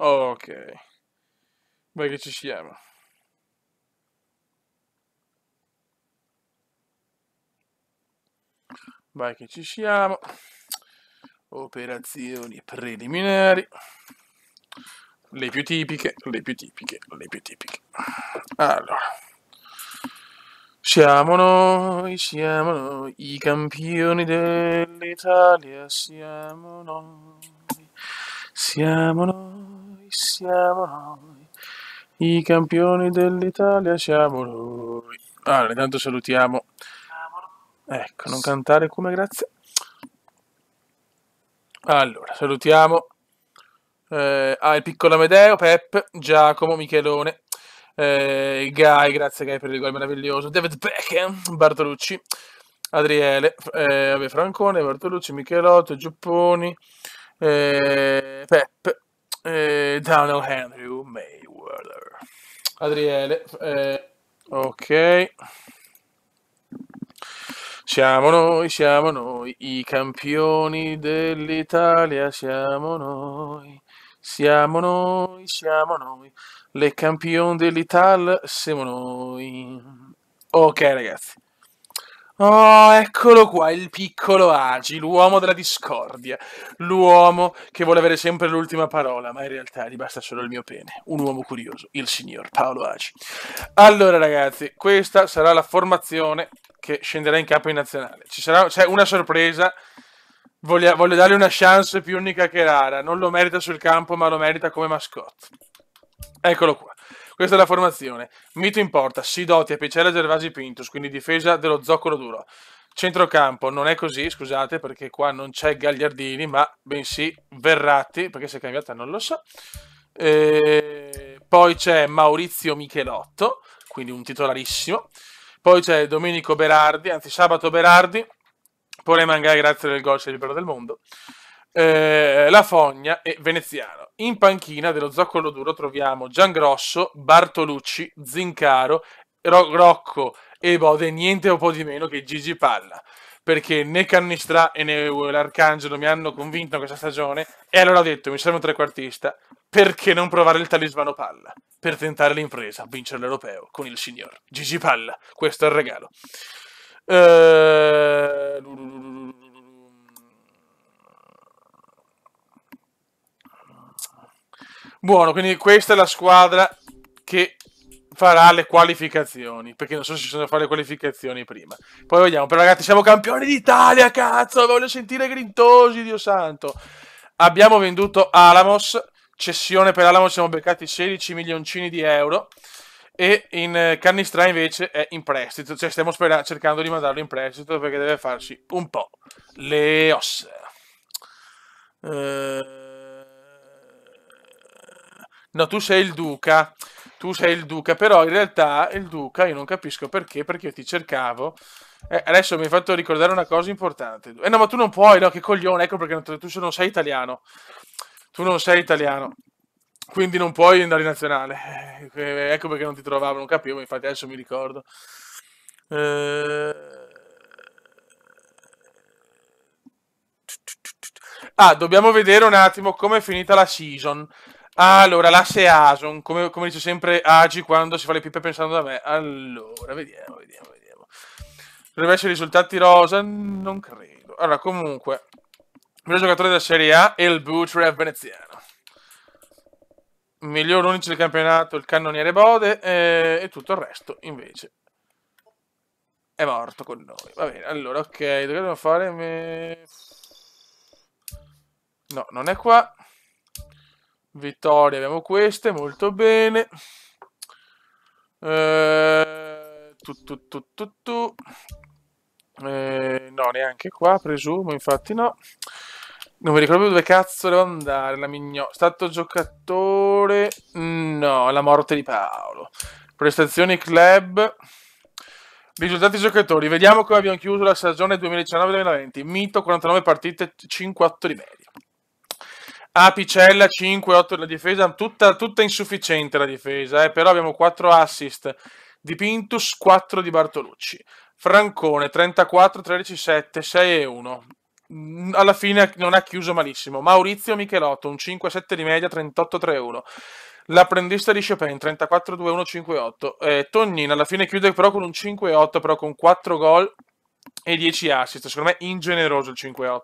Ok, vai che ci siamo. Vai che ci siamo. Operazioni preliminari. Le più tipiche, le più tipiche, le più tipiche. Allora. Siamo noi, i campioni dell'Italia, siamo noi, i campioni dell'Italia, siamo noi. Allora, intanto salutiamo. Ecco, non cantare come grazie. Allora, salutiamo il piccolo Amedeo, Pep, Giacomo, Michelone, Guy, grazie Guy per il gol meraviglioso, David Beckham, Bartolucci, Adriele, vabbè, Francone, Bartolucci, Michelotto, Giupponi, Pep, Donald Andrew, Mayweather, Adriele, ok. Siamo noi, i campioni dell'Italia, siamo noi, le campioni dell'Italia, siamo noi. Ok, ragazzi. Oh, eccolo qua, il piccolo Agi, l'uomo della discordia, l'uomo che vuole avere sempre l'ultima parola, ma in realtà gli basta solo il mio pene. Un uomo curioso, il signor Paolo Agi. Allora, ragazzi, questa sarà la formazione che scenderà in campo in nazionale. C'è una sorpresa. Voglio dargli una chance più unica che rara. Non lo merita sul campo, ma lo merita come mascotte. Eccolo qua. Questa è la formazione. Mito in porta, Sidoti, Apicella, Gervasi, Pintus, quindi difesa dello zoccolo duro. Centrocampo non è così, scusate, perché qua non c'è Gagliardini, ma bensì Verratti, perché si è cambiata non lo so. Poi c'è Maurizio Michelotto, quindi un titolarissimo. Poi c'è Domenico Berardi, anzi Sabato Berardi, poi Mangà, grazie del gol, sei libero del mondo. La Fogna e Veneziano. In panchina dello zoccolo duro troviamo Giangrosso, Bartolucci, Zincaro, Rocco e Bode, niente o po' di meno che Gigi Palla. Perché né Cannistrà né l'Arcangelo mi hanno convinto questa stagione, e allora ho detto mi serve un trequartista, perché non provare il talismano Palla? Per tentare l'impresa, vincere l'Europeo con il signor Gigi Palla. Questo è il regalo. Eh... Buono, quindi questa è la squadra che farà le qualificazioni, perché non so se ci sono da fare le qualificazioni prima. Poi vediamo, però ragazzi siamo campioni d'Italia, cazzo, voglio sentire grintosi, Dio santo. Abbiamo venduto Alamos, cessione per Alamos, siamo beccati 16 milioncini di euro, e in Cannistra invece è in prestito, cioè stiamo cercando di mandarlo in prestito perché deve farsi un po' le ossa. No, tu sei il Duca, però in realtà il Duca io non capisco perché io ti cercavo. Adesso mi hai fatto ricordare una cosa importante. No, ma tu non puoi, no, che coglione, ecco perché tu non sei italiano. Tu non sei italiano, quindi non puoi andare in nazionale. Ecco perché non ti trovavo, non capivo, infatti adesso mi ricordo. Eh... Ah, dobbiamo vedere un attimo come è finita la season. Allora, la Season, come dice sempre Agi quando si fa le pippe pensando da me. Allora, vediamo. Dovrebbe essere risultati rosa? Non credo. Allora, comunque, il miglior giocatore della Serie A è il Butrev veneziano. Miglior 11 del campionato, il cannoniere Bode, e tutto il resto, invece, è morto con noi. Va bene, allora, ok, dobbiamo fare... No, non è qua. Vittorie, abbiamo queste, molto bene. Tu. No, neanche qua, presumo, infatti no. Non mi ricordo dove cazzo devo andare, la migno. Stato giocatore... No, la morte di Paolo. Prestazioni club... Risultati giocatori, vediamo come abbiamo chiuso la stagione 2019-2020. Mito 49 partite, 5-8 di media. Apicella 5-8 la difesa, tutta insufficiente la difesa, però abbiamo 4 assist di Pintus, 4 di Bartolucci. Francone 34, 13, 7, 6 e 1. alla fine non ha chiuso malissimo. Maurizio Michelotto, un 5-7 di media, 38-3-1. L'apprendista di Chopin, 34-2-1-5-8. Tognin alla fine chiude però con un 5-8, però con 4 gol e 10 assist. Secondo me ingeneroso il 5-8.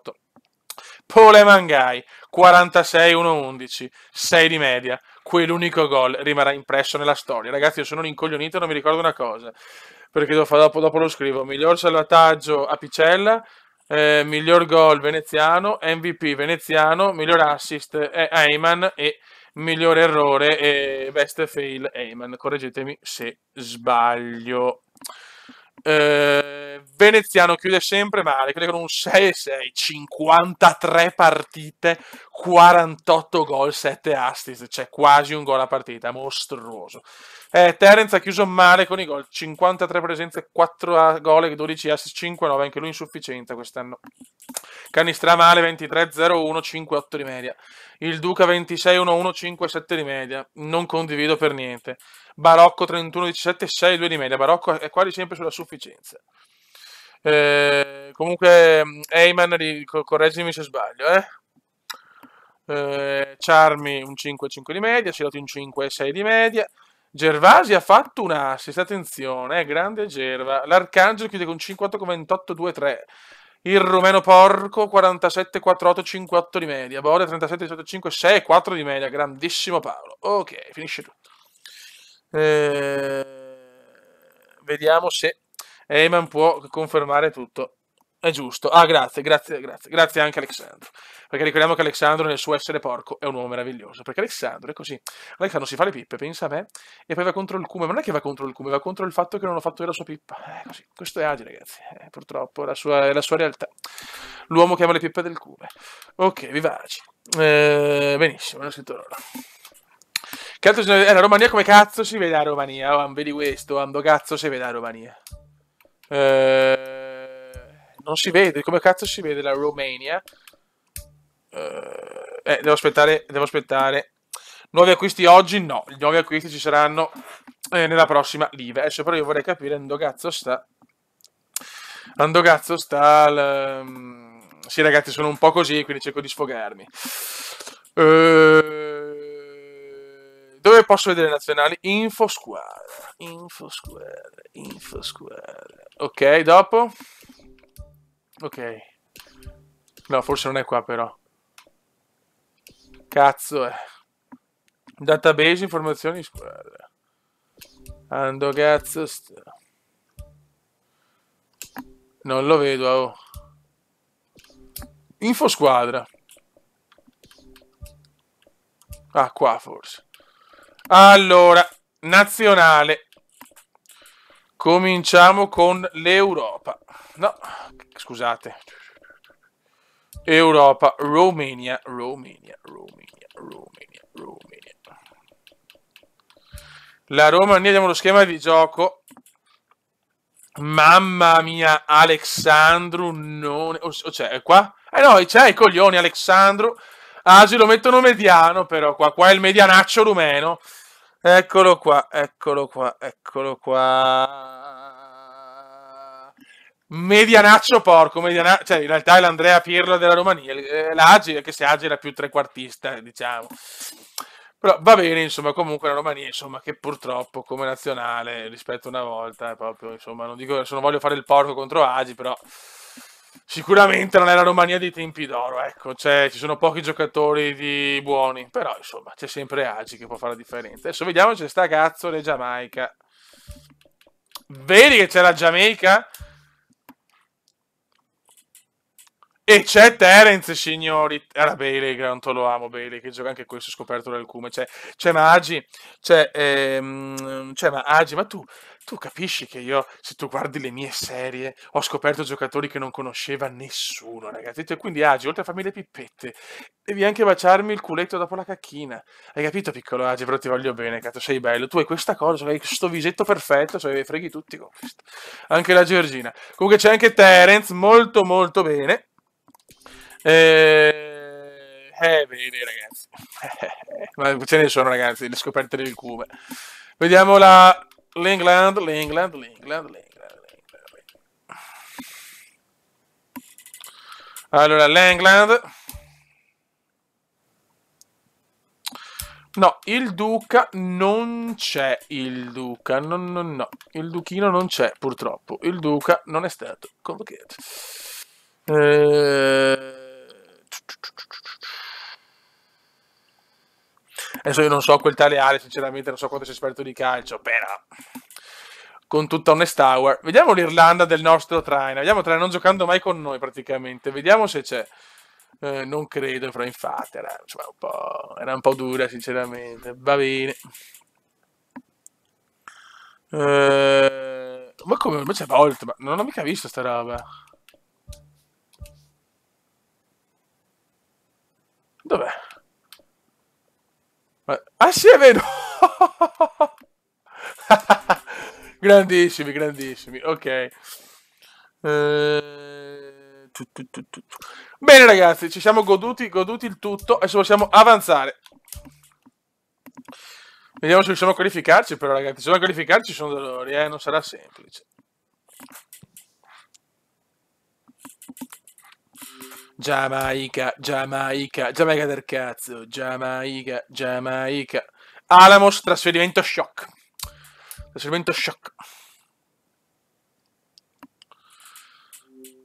Pole Mangai, 46-1-11, 6 di media. Quell'unico gol rimarrà impresso nella storia. Ragazzi, io sono un incoglionito e non mi ricordo una cosa. Perché dopo lo scrivo. Miglior salvataggio a Picella, miglior gol veneziano, MVP veneziano, miglior assist Eyman e miglior errore best fail Eyman. Correggetemi se sbaglio. Veneziano chiude sempre male, chiude con un 6-6, 53 partite, 48 gol, 7 assist, cioè quasi un gol a partita, mostruoso. Terence ha chiuso male con i gol, 53 presenze, 4 gol e 12 assist, 5-9, anche lui insufficiente quest'anno. Canistra male, 23-0-1, 5-8 di media. Il Duca 26-1-1, 5-7 di media, non condivido per niente. Barocco 31-17, 6-2 di media. Barocco è quasi sempre sulla sufficienza. Comunque, Eyman, correggimi se sbaglio. Charmi un 5-5 di media, Celotti un 5-6 di media. Gervasi ha fatto un assist, attenzione, grande Gerva. L'Arcangelo chiude con 58-28-2-3. Il rumeno Porco 47-48-5-8 di media. Bode 37-18-5, 6-4 di media. Grandissimo Paolo. Ok, finisce tutto. Vediamo se Eyman può confermare tutto. È giusto. Ah, grazie anche Alessandro. Perché ricordiamo che Alessandro nel suo essere porco è un uomo meraviglioso. Perché Alessandro è così. Alessandro si fa le pippe, pensa a me, e poi va contro il cume. Ma non è che va contro il cume, va contro il fatto che non ho fatto io la sua pippa. Così. Questo è Agi, ragazzi. Purtroppo è la sua realtà. L'uomo che ama le pippe del cume. Ok, viva Agi. Benissimo, l'ho scritto loro. Che altro la Romania come cazzo si vede la Romania? Oh, vedi questo, quando cazzo si vede la Romania? Non si vede, come cazzo si vede la Romania? Devo aspettare. Nuovi acquisti oggi? No, i nuovi acquisti ci saranno nella prossima live. Adesso però io vorrei capire dove cazzo sta. Sì, ragazzi, sono un po' così, quindi cerco di sfogarmi. Dove posso vedere le nazionali? Info squadra. Ok, dopo. Ok. No, forse non è qua però. Cazzo è. Database, informazioni, squadra. Ando cazzo sta. Non lo vedo, oh. Info squadra. Ah, qua forse. Allora, nazionale. Cominciamo con l'Europa. No, scusate. Europa, Romania. La Romania, vediamo lo schema di gioco. Mamma mia, Alexandru non... cioè, è qua? No, c'è i coglioni, Alexandru. Asi lo mettono mediano, però qua è il medianaccio rumeno. Eccolo qua. Medianaccio porco, cioè in realtà è l'Andrea Pirlo della Romania, l'Agi, anche se Agi era più trequartista, diciamo. Però va bene, insomma, comunque la Romania, insomma, che purtroppo come nazionale rispetto a una volta è proprio, insomma, non dico che non voglio fare il porco contro Agi, però sicuramente non è la Romania dei tempi d'oro, ecco, ci sono pochi giocatori buoni, però insomma, c'è sempre Agi che può fare la differenza. Adesso vediamo se sta cazzo le Giamaica. Vedi che c'è la Giamaica? E c'è Terence, signori. Era Bailey, quanto lo amo Bailey, che gioca anche questo scoperto dal cume. C'è Maggi, ma tu capisci che io, se tu guardi le mie serie, ho scoperto giocatori che non conosceva nessuno, ragazzi. Quindi Agi, oltre a farmi le pippette, devi anche baciarmi il culetto dopo la cacchina. Hai capito, piccolo Agi? Però ti voglio bene, cazzo, sei bello. Tu hai questa cosa, hai questo visetto perfetto, cioè freghi tutti con questo. Anche la Georgina. Comunque c'è anche Terence, molto molto bene. Vedi ragazzi. Ma ce ne sono ragazzi, le scoperte del cume. Vediamo l'England. Allora, l'England. No, il Duca non c'è. Il Duca, no. Il Duchino non c'è, purtroppo. Il Duca non è stato convocato. Adesso io non so quel tale Ale, sinceramente, non so quanto sia esperto di calcio, però con tutta onestà, vediamo l'Irlanda del nostro traina. Vediamo traina non giocando mai con noi praticamente. Vediamo se c'è. Non credo, però infatti era, insomma, era un po' dura, sinceramente. Va bene. Ma come? Ma c'è Bolt? Ma non ho mica visto sta roba. Dov'è? Ah sì, è vero! Grandissimi, grandissimi. Ok. Bene ragazzi, ci siamo goduti il tutto. Adesso possiamo avanzare. Vediamo se riusciamo a qualificarci, però ragazzi, se non qualificarci sono dolori, non sarà semplice. Giamaica del cazzo, Giamaica. Alamos, trasferimento shock. Trasferimento shock.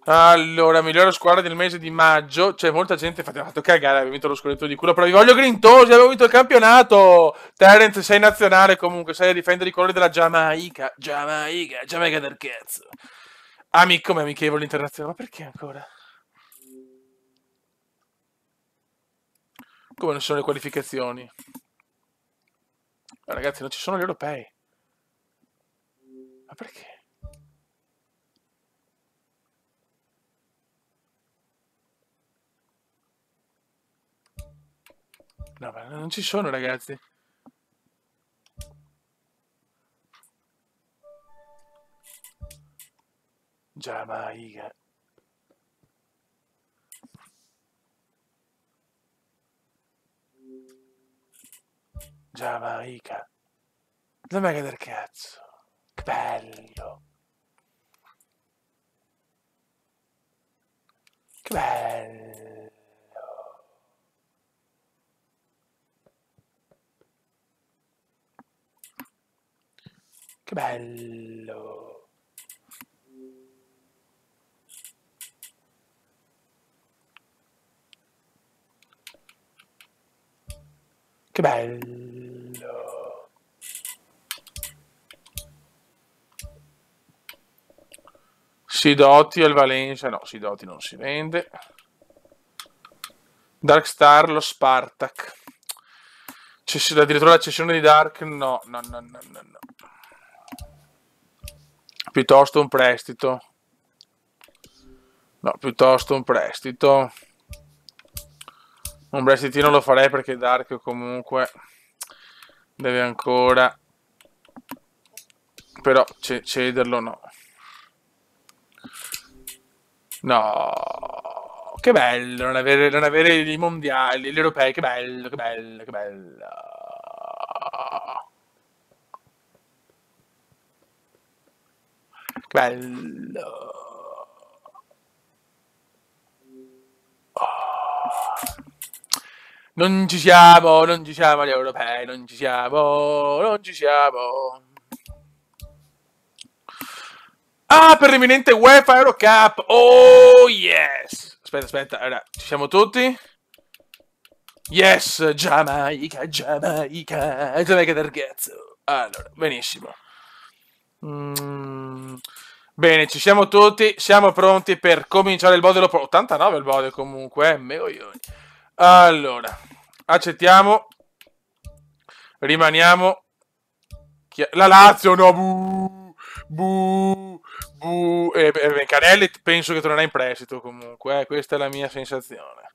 Allora, migliore squadra del mese di maggio. C'è molta gente ha fatto cagare, abbiamo vinto lo scudetto di culo, però vi voglio grintosi, abbiamo vinto il campionato. Terence, sei nazionale comunque, sei a difendere i colori della Giamaica. Giamaica del cazzo. Amico, come amichevole internazionale, ma perché ancora? Come non ci sono le qualificazioni? Ragazzi, non ci sono gli europei. Ma perché? No, ma non ci sono, ragazzi. Giamaica. Giamaica. Giamaica del cazzo. Che bello. Che bello. Che bello. Che bello. Sidoti al Valencia. No, Sidoti non si vende. Darkstar lo Spartak. Addirittura la cessione di Dark? No. Piuttosto un prestito. No, piuttosto un prestito. Un prestitino lo farei perché Dark comunque deve ancora. Però cederlo no. No. Che bello non avere i mondiali, gli europei, che bello, che bello, che bello. Che bello. Non ci siamo agli europei, non ci siamo, non ci siamo. Ah, per l'imminente UEFA Eurocup! Oh yes! Aspetta, allora, ci siamo tutti? Yes, Giamaica del cazzo. Allora, benissimo. Bene, ci siamo tutti, siamo pronti per cominciare il bode. 89 il bode comunque, megoglioni. Allora, accettiamo, rimaniamo. La Lazio, no, Canelli penso che tornerà in prestito comunque, questa è la mia sensazione.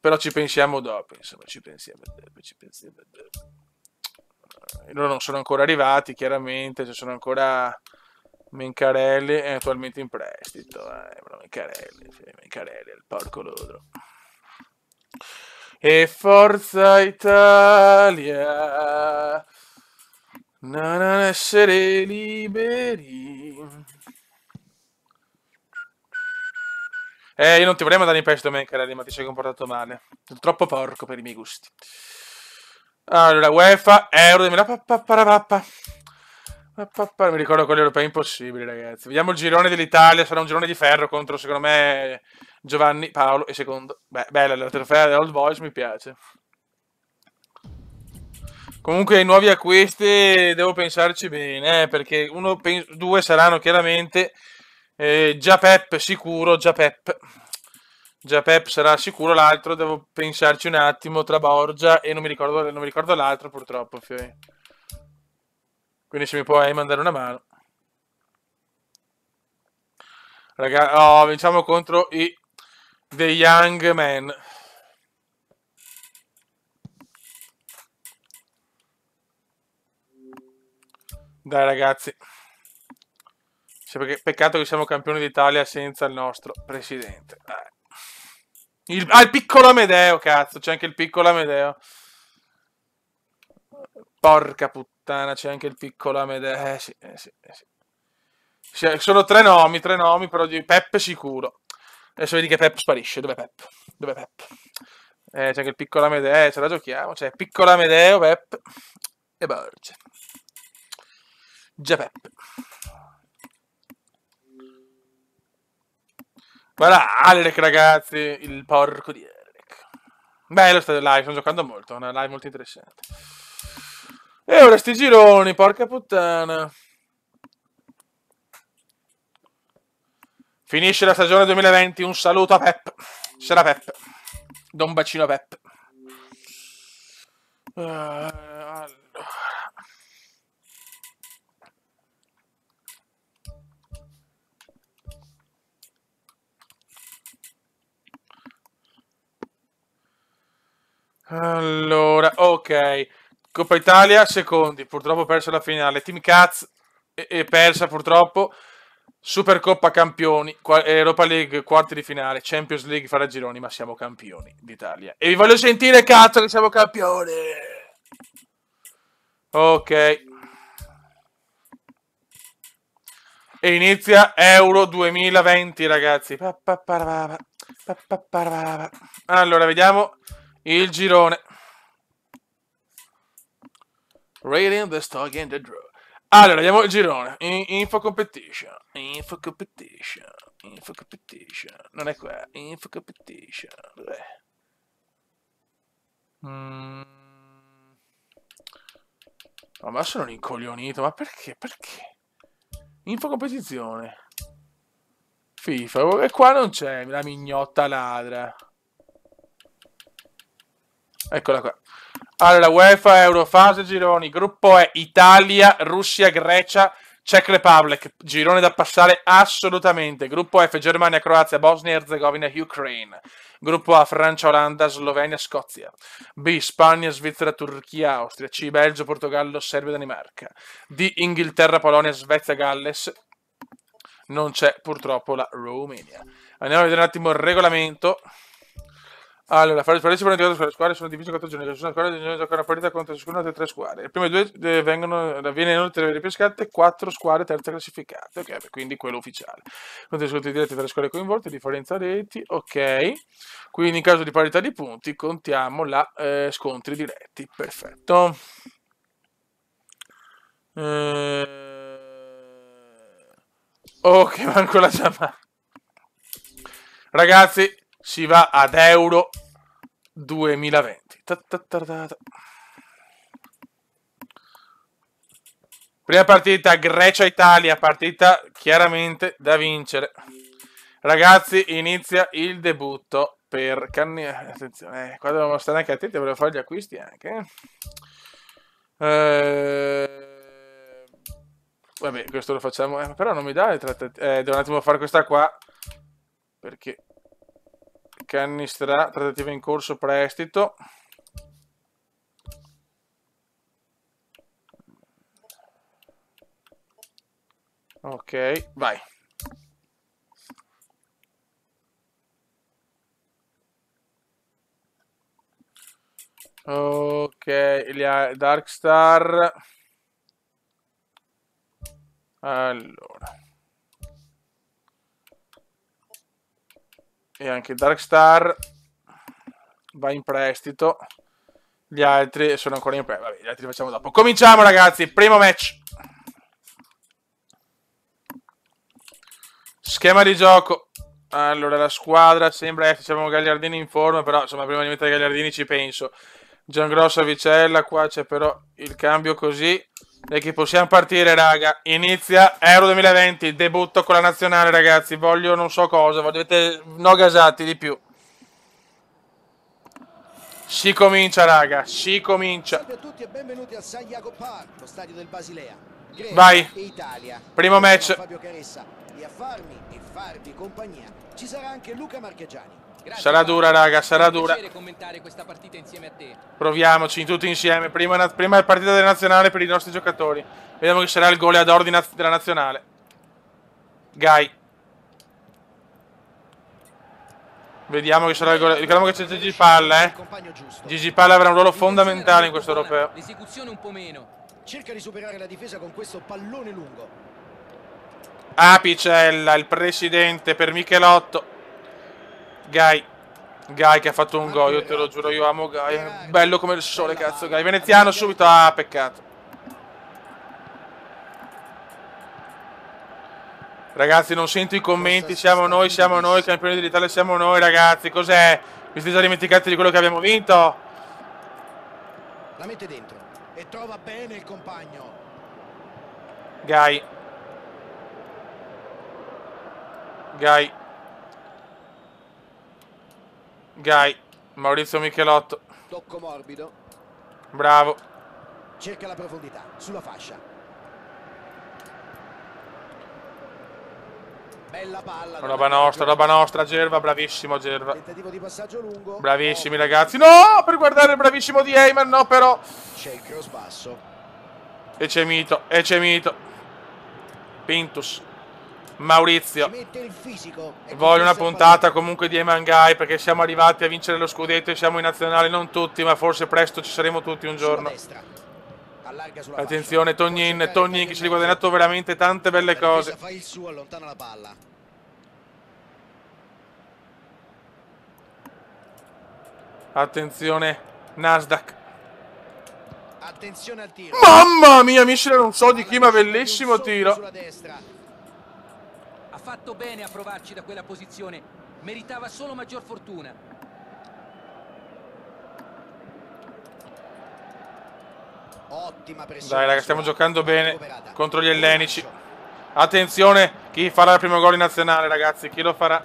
Però ci pensiamo dopo, insomma, ci pensiamo dopo. Loro non sono ancora arrivati, chiaramente, ci sono ancora Mencarelli è attualmente in prestito. Mencarelli, il porco lodro. E Forza Italia, non essere liberi. Io non ti vorrei mandare in prestito, Mencarelli, ma ti sei comportato male. Sei troppo porco per i miei gusti. Allora, UEFA, Euro 2000. Mi ricordo quelli europei impossibili, ragazzi. Vediamo il girone dell'Italia. Sarà un girone di ferro contro, secondo me, Giovanni, Paolo e secondo. Beh, bella la trofea dell'Old Boys, mi piace. Comunque, ai nuovi acquisti devo pensarci bene, perché due saranno chiaramente già Pep sicuro, già Pep. Già Pep sarà sicuro, l'altro devo pensarci un attimo tra Borgia e non mi ricordo l'altro purtroppo. Quindi se mi puoi mandare una mano. Raga, vinciamo contro i The Young Men. Dai ragazzi. Peccato che siamo campioni d'Italia senza il nostro presidente. Il piccolo Amedeo, cazzo, c'è anche il piccolo Amedeo. Porca puttana, c'è anche il piccolo Amedeo. Sì, sì, sì. Sono tre nomi, però di Pep sicuro. Adesso vedi che Pep sparisce. Dov'è Pep? Dov'è Pep? C'è anche il piccolo Amedeo, ce la giochiamo. C'è il piccolo Amedeo, Pep e Borgia. Già Pep. Guarda Alec, ragazzi, il porco di Alec. Bello sto live, sto giocando molto, una live molto interessante. E ora sti gironi, porca puttana. Finisce la stagione 2020, un saluto a Pep. Sarà Pep. Do un bacino a Pep. Allora. Allora, ok. Coppa Italia, secondi. Purtroppo persa la finale. Team Caz e persa purtroppo. Supercoppa campioni. Europa League quarti di finale. Champions League farà gironi, ma siamo campioni d'Italia. E vi voglio sentire, cazzo, che siamo campioni. Ok. E inizia Euro 2020, ragazzi. Allora, vediamo il girone. Rating the stock and the draw. Allora, vediamo il girone. Info competition. Info competition. Info competition. Non è qua. Info competition. Dov'è? Ma sono un incoglionito. Ma perché? Perché? Info competizione. FIFA. E qua non c'è la mignotta ladra. Eccola qua. Allora, UEFA, Eurofase, gironi. Gruppo E, Italia, Russia, Grecia, Czech Republic. Girone da passare assolutamente. Gruppo F, Germania, Croazia, Bosnia, Erzegovina, Ukraine. Gruppo A, Francia, Olanda, Slovenia, Scozia. B, Spagna, Svizzera, Turchia, Austria. C, Belgio, Portogallo, Serbia, Danimarca. D, Inghilterra, Polonia, Svezia, Galles. Non c'è purtroppo la Romania. Andiamo a vedere un attimo il regolamento. Allora, fare le squadre sono divise in 4 giorni. Ciascuna squadra deve giocare una partita contro ciascuna delle 3 squadre. Le prime due viene inoltre ripescate 4 squadre terze classificate. Ok, quindi quello ufficiale. Contro i risultati diretti tra le squadre coinvolte, differenza reti. Ok. Quindi in caso di parità di punti contiamo la scontri diretti. Perfetto. Ok, manco la chiamata. Ragazzi, si va ad Euro 2020. Prima partita Grecia-Italia, partita chiaramente da vincere. Ragazzi, inizia il debutto per Canni. Attenzione, qua dobbiamo stare anche attenti, volevo fare gli acquisti anche. Vabbè, questo lo facciamo. Però non mi dà le trattative. Devo un attimo fare questa qua. Perché Cannistra, trattativa in corso, prestito. Ok, vai. Ok, Darkstar. Allora. E anche Darkstar va in prestito. Gli altri sono ancora in prestito. Vabbè, gli altri li facciamo dopo. Cominciamo, ragazzi. Primo match. Schema di gioco. Allora, la squadra sembra esserci. Abbiamo Gagliardini in forma, però insomma, prima di mettere Gagliardini ci penso. Giangrosso a Vicella. Qua c'è però il cambio così. E che possiamo partire, raga. Inizia Euro 2020. Debutto con la nazionale, ragazzi. Voglio non so cosa. Dovete no gasati di più. Si comincia, raga. Si comincia. Salve a tutti e benvenuti al San Jacob Park, lo stadio del Basilea. Grecia Vai. e Italia. Primo match. Fabio Caressa e a farmi e farvi compagnia ci sarà anche Luca Marchegiani. Grazie, Sarà dura, raga, sarà dura. È un piacere commentare questa partita insieme a te. Proviamoci tutti insieme. Prima partita della nazionale per i nostri giocatori. Vediamo chi sarà il goleador della nazionale. Gai. Vediamo chi sarà il goleador. Ricordiamo che c'è Gigi Palla, Gigi Palla avrà un ruolo fondamentale in questo europeo. L'esecuzione un po' meno. Cerca di superare la difesa con questo pallone lungo. Apicella, il presidente per Michelotto. Gai. Gai che ha fatto un gol, io te lo giuro, io amo Gai. Bello come il sole, cazzo, Gai. Veneziano subito, ah, peccato. Ragazzi, non sento i commenti, siamo noi, campioni dell'Italia siamo noi, ragazzi. Cos'è? Vi siete già dimenticati di quello che abbiamo vinto? La mette dentro e trova bene il compagno. Gai. Gai. Gai. Maurizio Michelotto. Tocco morbido. Bravo. Cerca la profondità sulla fascia. Bella palla. Roba nostra, Gerva, bravissimo Gerva. Tentativo di passaggio lungo. Bravissimi ragazzi. No, per guardare il bravissimo di Eyman, no però. C'è il cross basso. E c'è Mito. Pintus. Maurizio. Ci mette il fisico. Voglio una puntata comunque di Eyman Gai perché siamo arrivati a vincere lo scudetto e siamo in nazionale, non tutti, ma forse presto ci saremo tutti un giorno. Attenzione, Tognin che ci ha guadagnato veramente tante belle cose. Fa il suo, allontana la palla. Attenzione, Nasdaq. Attenzione al tiro. Mamma mia, Michele non so di chi, ma bellissimo tiro. Ha fatto bene a provarci da quella posizione. Meritava solo maggior fortuna. Ottima pressione. Dai raga, stiamo giocando bene contro gli ellenici. Attenzione, chi farà il primo gol in nazionale, ragazzi, chi lo farà?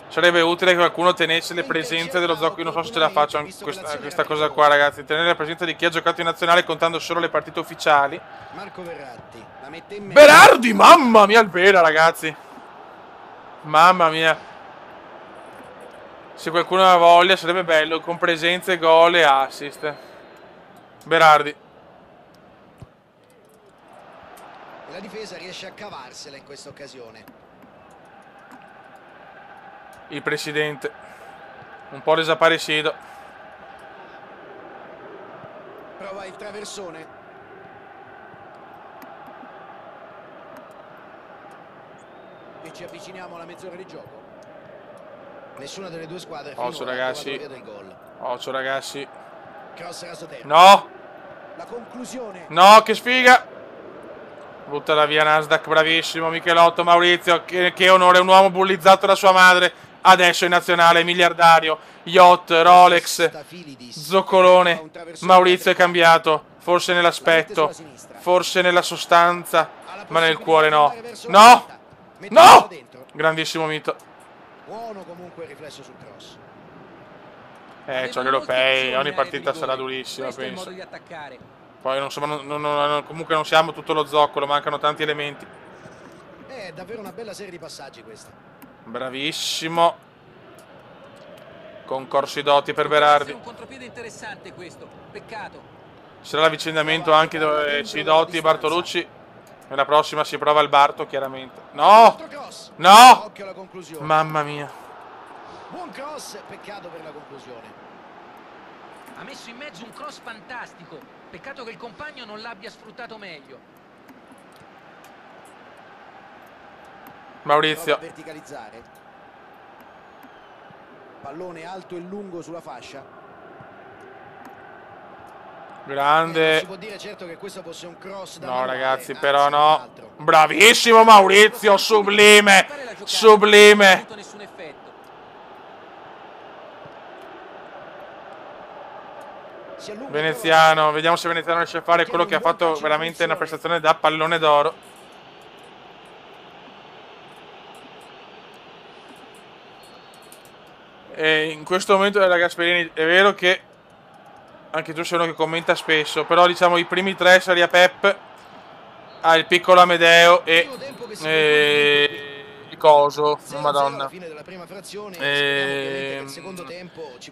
Sarebbe utile che qualcuno tenesse le presenze dello gioco. Io non so se ce la faccio questa cosa qua, ragazzi. Tenere la presenza di chi ha giocato in nazionale contando solo le partite ufficiali. Marco Verratti la mette in mezzo. Berardi, mamma mia, il Bera, ragazzi. Mamma mia. Se qualcuno ha voglia sarebbe bello, con presenze, gol e assist. Berardi. E la difesa riesce a cavarsela in questa occasione. Il presidente. Un po' desaparecido. Prova il traversone. E ci avviciniamo alla mezz'ora di gioco. Nessuna delle due squadre Occhio ragazzi. del gol. Occhio ragazzi. Cross rasoterra. No. La conclusione. No, che sfiga. Buttala via Nasdaq, bravissimo. Michelotto, Maurizio, che onore, un uomo bullizzato da sua madre. Adesso in nazionale, miliardario. Yacht, Rolex, zoccolone. Maurizio è cambiato. Forse nell'aspetto, forse nella sostanza, ma nel cuore no. No! No! Grandissimo Mito. Buono comunque il riflesso sul cross. C'ho gli europei, ogni partita sarà durissima, penso. Poi comunque non siamo tutto lo zoccolo, mancano tanti elementi. È davvero una bella serie di passaggi questa. Bravissimo. Concorsi doti per Berardi. Un contropiede interessante questo, peccato. Ci sarà l'avvicendamento anche dove Cidotti e Bartolucci. Nella prossima si prova il Barto, chiaramente. No! No! Mamma mia. Buon cross, peccato per la conclusione. Ha messo in mezzo un cross fantastico. Peccato che il compagno non l'abbia sfruttato meglio. Maurizio. Verticalizzare. Pallone alto e lungo sulla fascia. Grande. Si può dire certo che questo fosse un cross da No, manuale, ragazzi, anzi, però no. altro. Bravissimo Maurizio, sublime. Sublime. Veneziano, vediamo se Veneziano riesce a fare quello che ha fatto veramente una prestazione da pallone d'oro. E in questo momento della Gasperini è vero che anche tu sei uno che commenta spesso, però diciamo i primi tre Saria Pep, il piccolo Amedeo e Coso, madonna.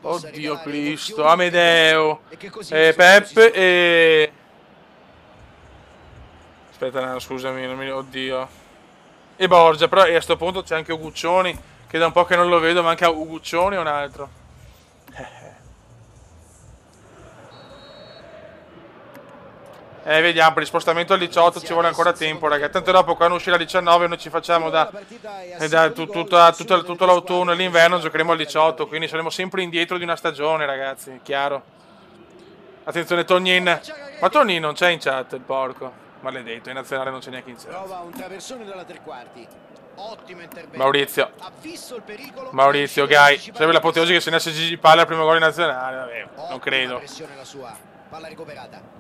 Oddio Cristo, Amedeo, Pep e... Aspetta, no, scusami, non mi... oddio. E Borgia, però a questo punto c'è anche Uguccioni, che da un po' che non lo vedo, ma anche Uguccioni o un altro. Vediamo, per il spostamento al 18 ci vuole ancora tempo, ragazzi. Tanto dopo quando uscirà il 19 noi ci facciamo tutto l'autunno e l'inverno, giocheremo al 18, quindi saremo sempre indietro di una stagione, ragazzi, chiaro. Attenzione Tognin. Ma Tognin non c'è in chat, il porco. Maledetto, in nazionale non c'è neanche in chat. Prova un traversone dalla tre quarti. Ottimo intervento. Maurizio, Gai. Sarebbe l'apoteosi che segnasse Gigi Palla al primo gol in nazionale, vabbè, non credo. Pressione la sua. Palla recuperata.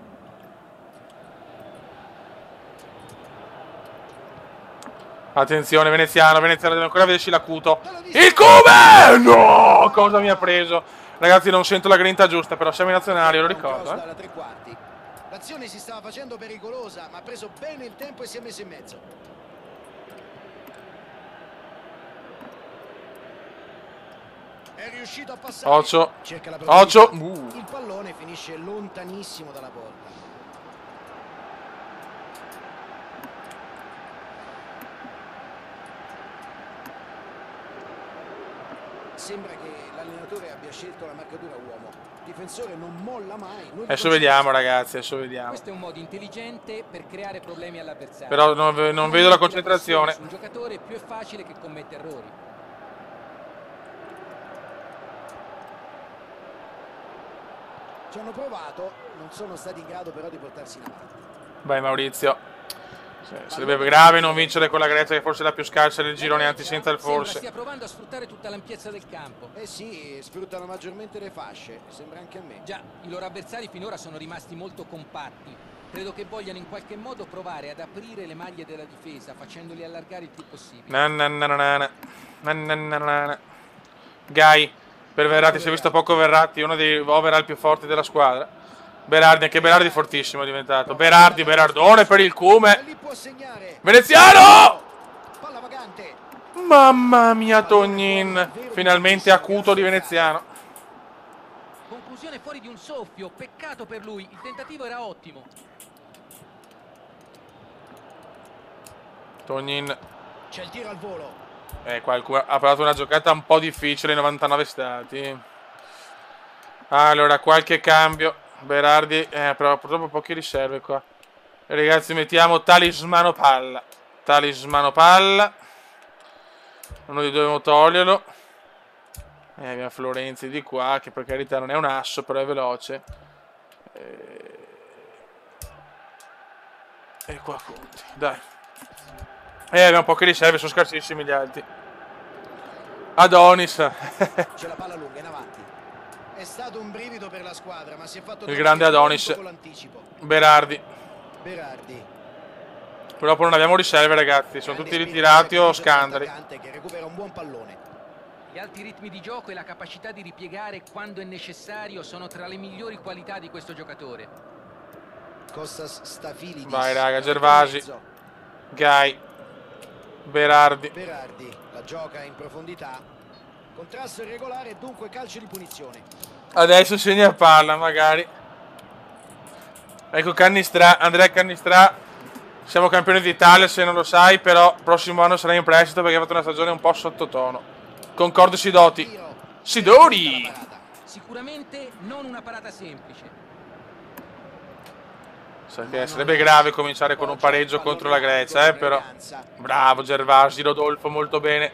Attenzione Veneziano deve ancora vederci l'acuto. Il Come! No! Cosa mi ha preso? Ragazzi, non sento la grinta giusta, però siamo in nazionale, lo ricordo. L'azione si stava facendo pericolosa, ma ha preso bene il tempo e si è messo in mezzo. È riuscito a passare. Occhio. Il pallone finisce lontanissimo dalla porta. Sembra che l'allenatore abbia scelto la marcatura uomo. Il difensore non molla mai. Adesso vediamo, ragazzi, adesso vediamo. Questo è un modo intelligente per creare problemi all'avversario. Però non vedo la concentrazione. Un giocatore più è facile che commette errori. Ci hanno provato, non sono stati in grado però di portarsi in avanti. Vai Maurizio. Sarebbe grave non vincere con la Grecia, che forse è la più scarsa del girone, anzi senza il forse. Stia provando a sfruttare tutta l'ampiezza del campo. Eh sì, sfruttano maggiormente le fasce, sembra anche a me. Già, i loro avversari finora sono rimasti molto compatti. Credo che vogliano in qualche modo provare ad aprire le maglie della difesa, facendoli allargare il più possibile. Gai, per Verratti, si è visto poco Verratti, uno dei overall più forti della squadra. Berardi, anche Berardi fortissimo è diventato. Berardone per il Cume. Veneziano! Mamma mia, Tognin. Finalmente acuto di Veneziano. Conclusione fuori di un soffio, peccato per lui, il tentativo era ottimo. Tognin. C'è il tiro al volo. Qualcuno ha provato una giocata un po' difficile, 99 stati. Allora, qualche cambio. Berardi, però purtroppo poche riserve qua. Ragazzi, mettiamo Talismano Palla. Uno di due dobbiamo toglierlo. Abbiamo Florenzi di qua, che per carità non è un asso, però è veloce. E qua Conti, dai. Abbiamo poche riserve, sono scarsissimi gli altri. Adonis. C'è la palla lunga in avanti. È stato un brivido per la squadra, ma si è fatto il grande Adonis. Berardi. Purtroppo non abbiamo riserve, ragazzi. Sono tutti ritirati o scandali. Che recupera un buon pallone. Gli alti ritmi di gioco e la capacità di ripiegare quando è necessario sono tra le migliori qualità di questo giocatore. Stafilidis. Vai, raga, Gervasi. Gai. Berardi. La gioca in profondità. Contrasto irregolare e dunque calcio di punizione. Adesso segna palla, magari. Ecco Cannistrà, Andrea Cannistrà. Siamo campioni d'Italia, se non lo sai, però prossimo anno sarà in prestito perché ha fatto una stagione un po' sottotono. Concordo Sidoti. Sidori! Sicuramente non una parata semplice. Sarebbe grave cominciare con un pareggio contro la Grecia, però. Bravo Gervasi, Rodolfo, molto bene.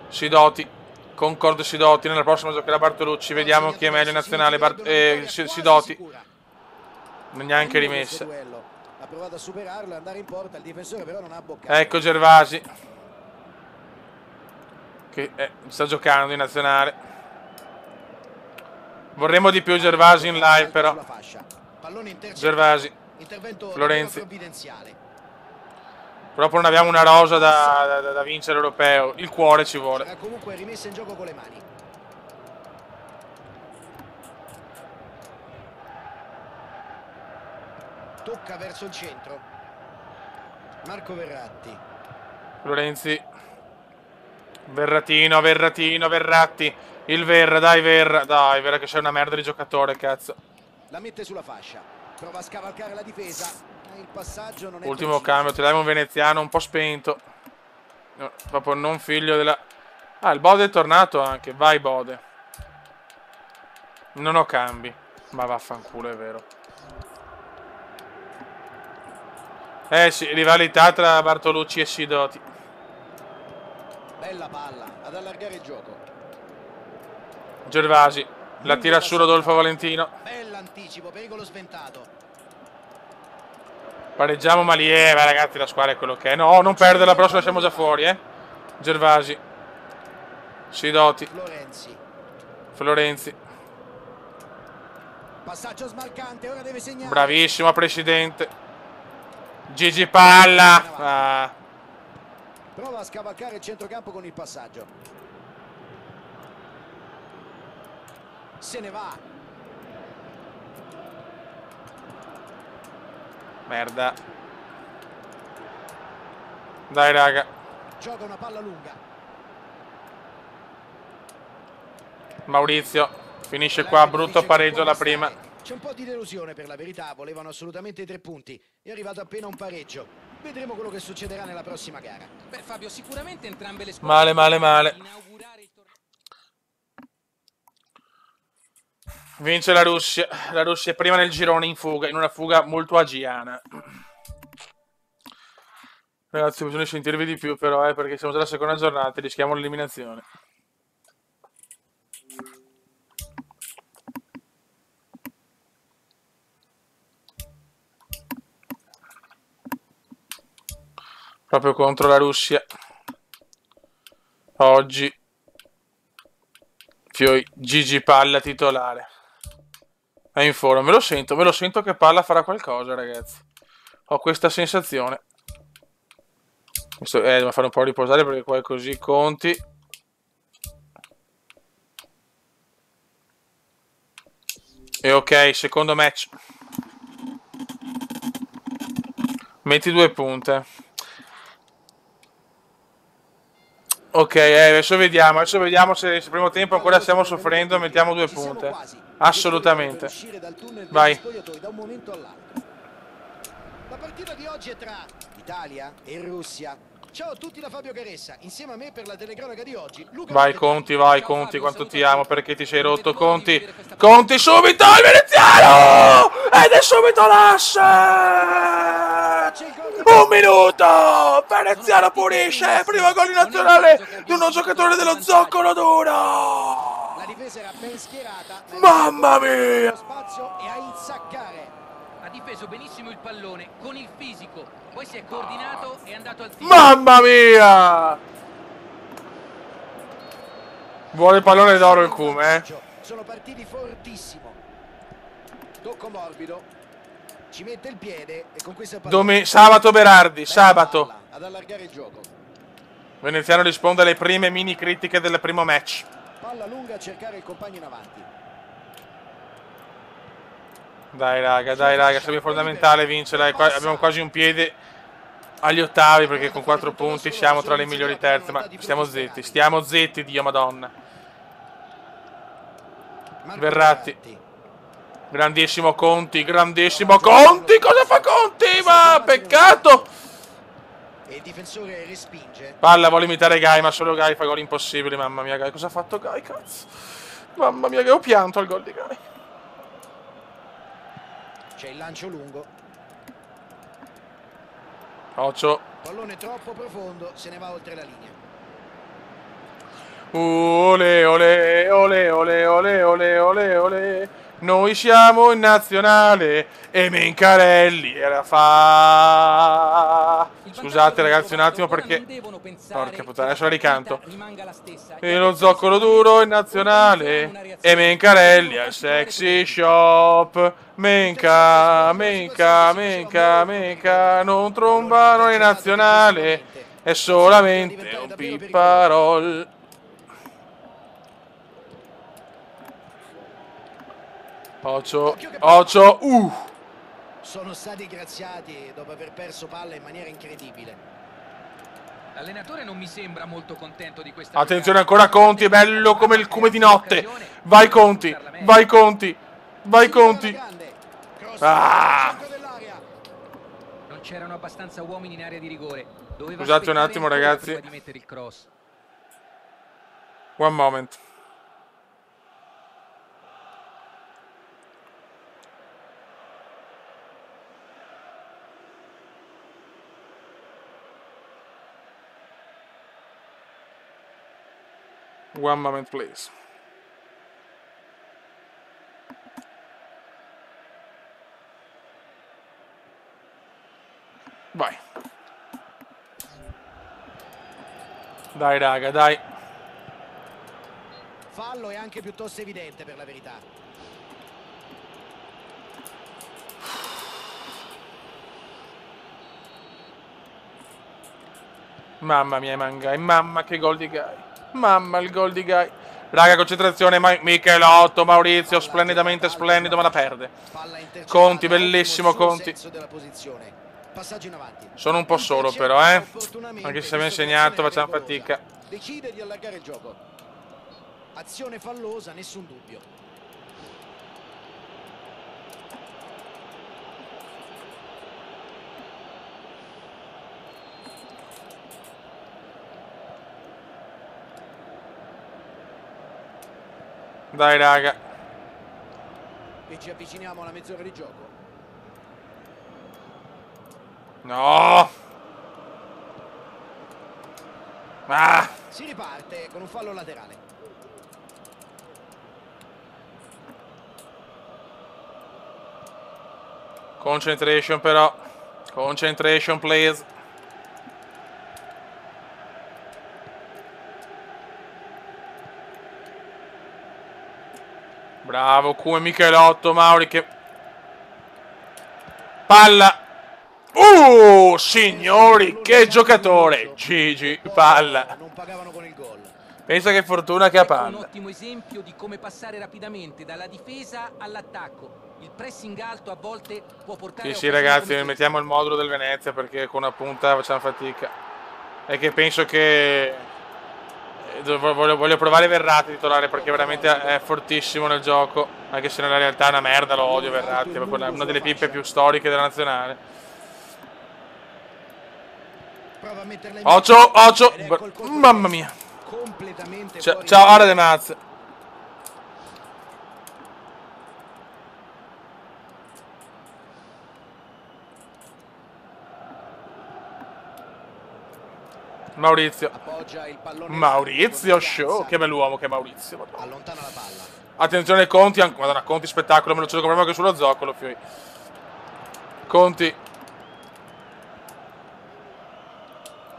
Sidoti. Concordo Sidoti, nella prossima giocherà Bartolucci, vediamo chi è meglio in nazionale, Sidoti. Non neanche rimessa. Ha provato a superarlo e andare in porta, il difensore però non ha boccato. Ecco Gervasi, che sta giocando in nazionale. Vorremmo di più Gervasi in live però. Gervasi, Florenzi. Proprio non abbiamo una rosa da vincere l'europeo. Il cuore ci vuole. Sarà comunque rimessa in gioco con le mani. Tocca verso il centro. Marco Verratti. Florenzi. Verratino, Verratti. Il Verra, dai Verra. Dai Verra che sei una merda di giocatore, cazzo. La mette sulla fascia. Prova a scavalcare la difesa. Il passaggio non è ultimo cambio, tiriamo un veneziano un po' spento. No, proprio non figlio della... Ah, il Bode è tornato anche. Vai Bode. Non ho cambi. Ma vaffanculo, è vero. Sì, rivalità tra Bartolucci e Sidoti. Bella palla, ad allargare il gioco. Gervasi, la tira su Rodolfo Valentino. Bell'anticipo, pericolo sventato. Pareggiamo Malieva, ragazzi, la squadra è quello che è. No, non perdere, la prossima siamo già fuori, Gervasi. Sidoti. Florenzi. Passaggio smarcante, ora deve segnare. Bravissimo, presidente. Gigi Palla. Prova a scavalcare il centrocampo con il passaggio. Se ne va. Merda. Dai raga. Gioca una palla lunga. Maurizio finisce qua, brutto pareggio alla prima. C'è un po' di delusione per la verità, volevano assolutamente i 3 punti. È arrivato appena un pareggio. Vedremo quello che succederà nella prossima gara. Beh Fabio, sicuramente entrambe le squadre male. Vince la Russia è prima nel girone in fuga, in una fuga molto agiana. Ragazzi, bisogna sentirvi di più però, perché siamo già alla seconda giornata e rischiamo l'eliminazione. Proprio contro la Russia. Oggi Gigi Palla titolare. È in forma, me lo sento che Palla farà qualcosa, ragazzi. Ho questa sensazione. Devo fare un po' riposare perché qua è così. Conti. E ok, secondo match. Metti 2 punte. Ok, adesso vediamo se il primo tempo ancora stiamo soffrendo, mettiamo 2 punte. Assolutamente. Vai. La partita di oggi è tra Italia e Russia. Ciao a tutti da Fabio Caressa, insieme a me per la telecronaca di oggi. Vai Conti, quanto ti amo, perché ti sei rotto, Conti. Conti subito, il veneziano! Ed è subito l'asse! 1 minuto! Veneziano pulisce, primo gol in nazionale di uno giocatore dello Zoccolo Duro! La difesa era ben schierata. Mamma mia! Lo spazio e a insaccare. Ha difeso benissimo il pallone con il fisico, poi si è coordinato e è andato al tiro. Mamma mia! Vuole il pallone d'oro il Cume, Sono partiti fortissimo. Tocco morbido. Ci mette il piede e con questo Sabato Berardi, sabato. Ad allargare il gioco. Veneziano risponde alle prime mini critiche del primo match. Palla lunga a cercare il compagno in avanti. Dai raga, sarebbe fondamentale vincere. Abbiamo quasi un piede agli ottavi perché con 4 punti siamo tra le migliori terze. Ma stiamo zitti, Dio madonna. Verratti. Grandissimo Conti, cosa fa Conti? Ma peccato! E il difensore respinge. Palla, vuole imitare Gai, ma solo Gai fa gol impossibili. Mamma mia Gai, cosa ha fatto Gai, cazzo? Mamma mia, che ho pianto al gol di Gai. C'è il lancio lungo. Occhio. Pallone troppo profondo, se ne va oltre la linea. Ole, ole, ole, ole, ole, ole, ole, ole. Noi siamo in nazionale e Mencarelli era fa. Scusate ragazzi un attimo perché. Porca puttana, adesso la ricanto. E lo zoccolo duro in nazionale e Mencarelli al sexy shop. Menca, Menca, Menca, Menca. Non trombano in nazionale. È solamente un pipparol. Occhio, occhio, Sono stati graziati dopo aver perso palla in maniera incredibile. L'allenatore non mi sembra molto contento di questa. Attenzione ancora Conti, è bello come il cume di notte. Vai Conti, vai Conti, vai Conti. Ah! Non c'erano abbastanza uomini in area di rigore. Scusate un attimo ragazzi. Di mettere il cross. One moment. One moment, please. Vai. Dai, raga, dai. Fallo è anche piuttosto evidente per la verità. Mamma mia, Mangai. Mamma che gol di Gai. Mamma il gol di Gai. Raga, concentrazione, Michelotto, Maurizio, splendidamente splendido, ma la perde. Conti, bellissimo Conti. Passaggio in avanti. Sono un po' solo però, Anche se mi ha insegnato, facciamo fatica. Decide di allargare il gioco. Azione fallosa, nessun dubbio. Dai raga. E ci avviciniamo alla mezz'ora di gioco. No. Ah. Si riparte con un fallo laterale. Concentration però. Concentration please. Bravo come Michelotto, Mauri che... Palla. Signori, che giocatore. Gigi, palla. Non pagavano con il gol. Pensa che fortuna che ha palla. Un ottimo esempio di come passare rapidamente dalla difesa all'attacco. Il pressing alto a volte può portare... Sì, ragazzi, mettiamo il modulo del Venezia perché con una punta facciamo fatica. È che penso che... Voglio provare Verratti titolare perché veramente è fortissimo nel gioco. Anche se nella realtà è una merda, lo odio Verratti. È proprio una delle pippe più storiche della nazionale. Occhio, occhio. Mamma mia. Ciao, Ara De Maz. Maurizio. Maurizio show. Che bell'uomo che è Maurizio. Allontana la palla. Attenzione Conti. Madonna, Conti spettacolo. Me lo gioco proprio anche sullo zoccolo. Conti.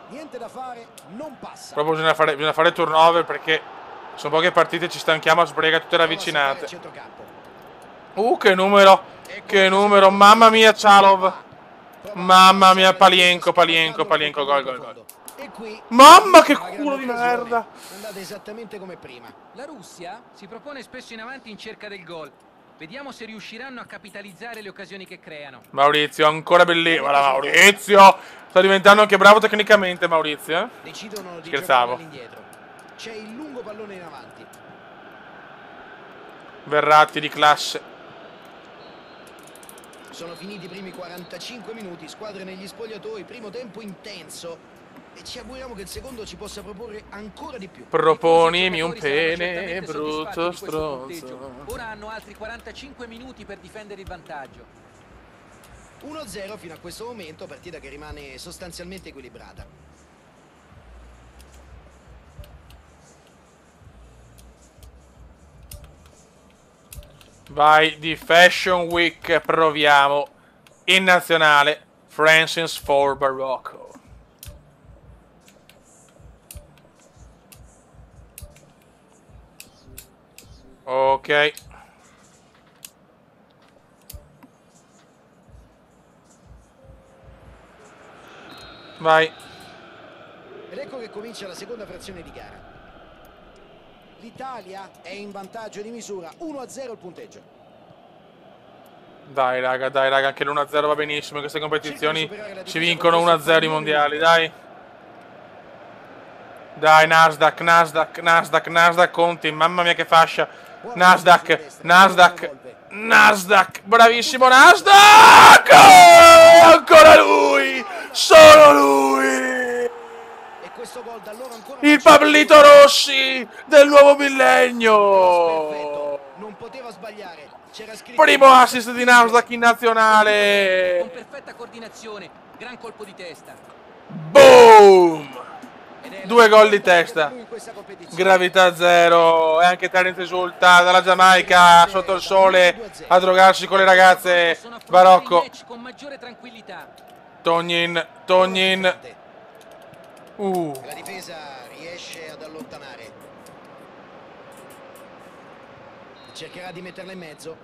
Niente da fare, non passa. Proprio bisogna fare turnover perché sono poche partite, ci stanchiamo a sbrega tutte ravvicinate. Che numero, che numero, mamma mia Chalov. Mamma mia Palienko, gol. Mamma che culo di merda. È andata esattamente come prima. La Russia si propone spesso in avanti in cerca del gol. Vediamo se riusciranno a capitalizzare le occasioni che creano. Maurizio, ancora bellissimo. Guarda Maurizio. Sta diventando anche bravo tecnicamente Maurizio. Decidono di scherzavo. All'indietro. C'è il lungo pallone in avanti. Verratti di classe. Sono finiti i primi 45 minuti, squadre negli spogliatoi, primo tempo intenso. E ci auguriamo che il secondo ci possa proporre ancora di più. Proponimi un pene, brutto stronzo. Ora hanno altri 45 minuti per difendere il vantaggio. 1-0 fino a questo momento, partita che rimane sostanzialmente equilibrata. Vai di Fashion Week, proviamo. In nazionale, Francis for Barocco. Ok. Vai. Ed ecco che comincia la seconda frazione di gara. L'Italia è in vantaggio di misura, 1-0 il punteggio. Dai raga, anche l'1-0 va benissimo. In queste competizioni ci vincono 1-0 i mondiali, dai. Dai, Nasdaq, Conti, mamma mia che fascia. Nasdaq, bravissimo Nasdaq! Ancora lui! Solo lui! E questo gol da loro ancora Il Pablito Rossi del nuovo millennio! perfetto, non poteva sbagliare. C'era scritto Primo assist di Nasdaq in nazionale! Con perfetta coordinazione, gran colpo di testa. Boom! ed è 2 la gol di seconda testa. per lui in questa competizione. Gravità zero. E anche Terence esulta dalla Giamaica sotto il sole a drogarsi con le ragazze. Possono affrontare il Barocco. match con maggiore tranquillità. Tognin. La difesa riesce ad allontanare. Cercherà di metterla in mezzo.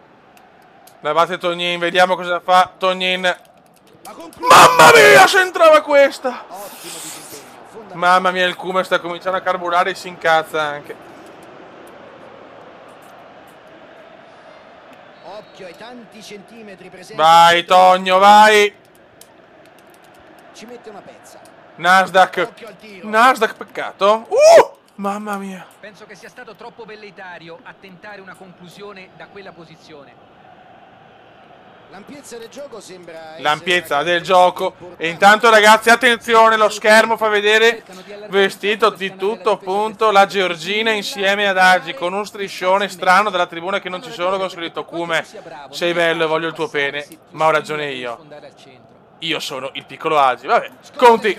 La batte Tognin, vediamo cosa fa Tognin. La conclude. Mamma mia, se entrava questa! Ottimo disimpegno, fondamentale. Mamma mia, il Kuma sta cominciando a carburare e si incazza anche. Occhio ai tanti centimetri presenti. Vai Togno, vai! Ci mette una pezza. Nasdaq. Occhio al tiro. Nasdaq, peccato. Mamma mia. Penso che sia stato troppo velleitario a tentare una conclusione da quella posizione. L'ampiezza del gioco sembra essere L'ampiezza una del caratteristica gioco. importante. E intanto ragazzi, attenzione, lo schermo fa vedere vestito di tutto punto la Georgina insieme ad Agi con un striscione strano dalla tribuna che non ci sono con scritto Come sei bello e voglio il tuo pene, ma ho ragione io sono il piccolo Agi. Vabbè, Conti.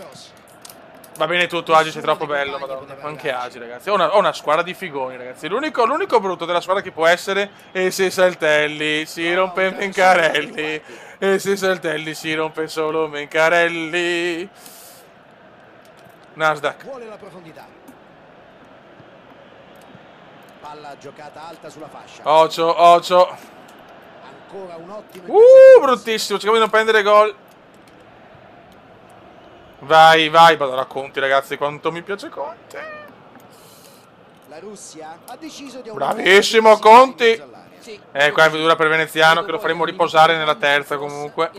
Va bene tutto, Agi sei troppo bello, madonna. Anche Agi, ragazzi. Ho una squadra di figoni, ragazzi. L'unico brutto della squadra che può essere è se Saltelli si rompe Mencarelli. E se Saltelli si rompe solo Mencarelli. Nasdaq. Vuole la profondità. Palla giocata alta sulla fascia. Ocio. Ancora un ottimo. Bruttissimo. Cerchiamo di non prendere gol. Vai, madonna Conti, ragazzi, quanto mi piace Conti. La Russia ha deciso di aumentare Bravissimo la pressione Conti. in mezzo all'area. Qua è vedura per Veneziano che lo faremo riposare nella terza comunque.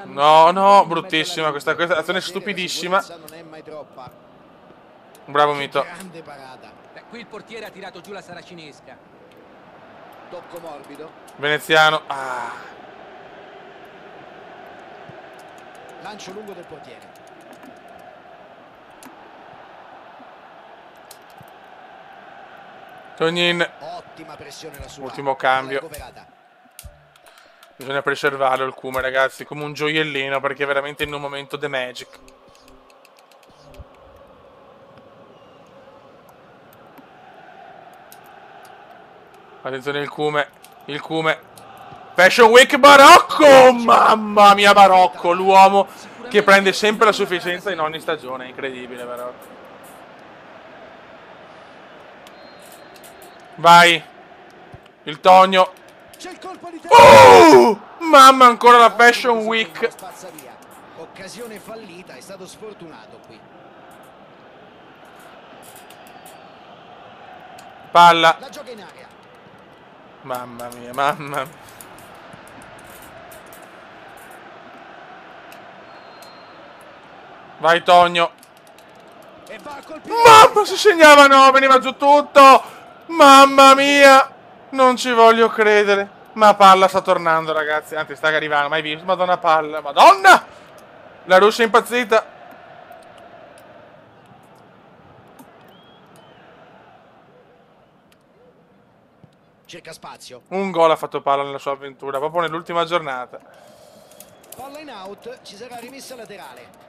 No, bruttissima questa azione stupidissima. La sicurezza non è mai troppa. Bravo Mito. Grande parata. Qui il portiere ha tirato giù la saracinesca. Tocco morbido. Veneziano. Lancio lungo del portiere. Tognin. Ottima pressione la sua. Ultimo cambio. Recuperata. Bisogna preservarlo il Kuma, ragazzi, come un gioiellino, perché è veramente in un momento the magic. Attenzione il Kume. Fashion Week Barocco! Mamma mia Barocco, l'uomo che prende sempre la sufficienza in ogni stagione, incredibile Barocco. Vai, il Togno. C'è il colpo di testa. Mamma, ancora la Fashion Week. Spazza via. Occasione fallita, è stato sfortunato qui. Palla. La gioca in aria. Mamma mia. Vai Togno. E va a colpire. Mamma, si segnava, no, veniva giù tutto. Mamma mia. Non ci voglio credere. Ma palla sta tornando, ragazzi. Anzi, sta arrivando, mai visto. Madonna palla. Madonna. La Russia è impazzita. Cerca spazio. Un gol ha fatto palla nella sua avventura, proprio nell'ultima giornata. Palla in out, ci sarà rimessa laterale.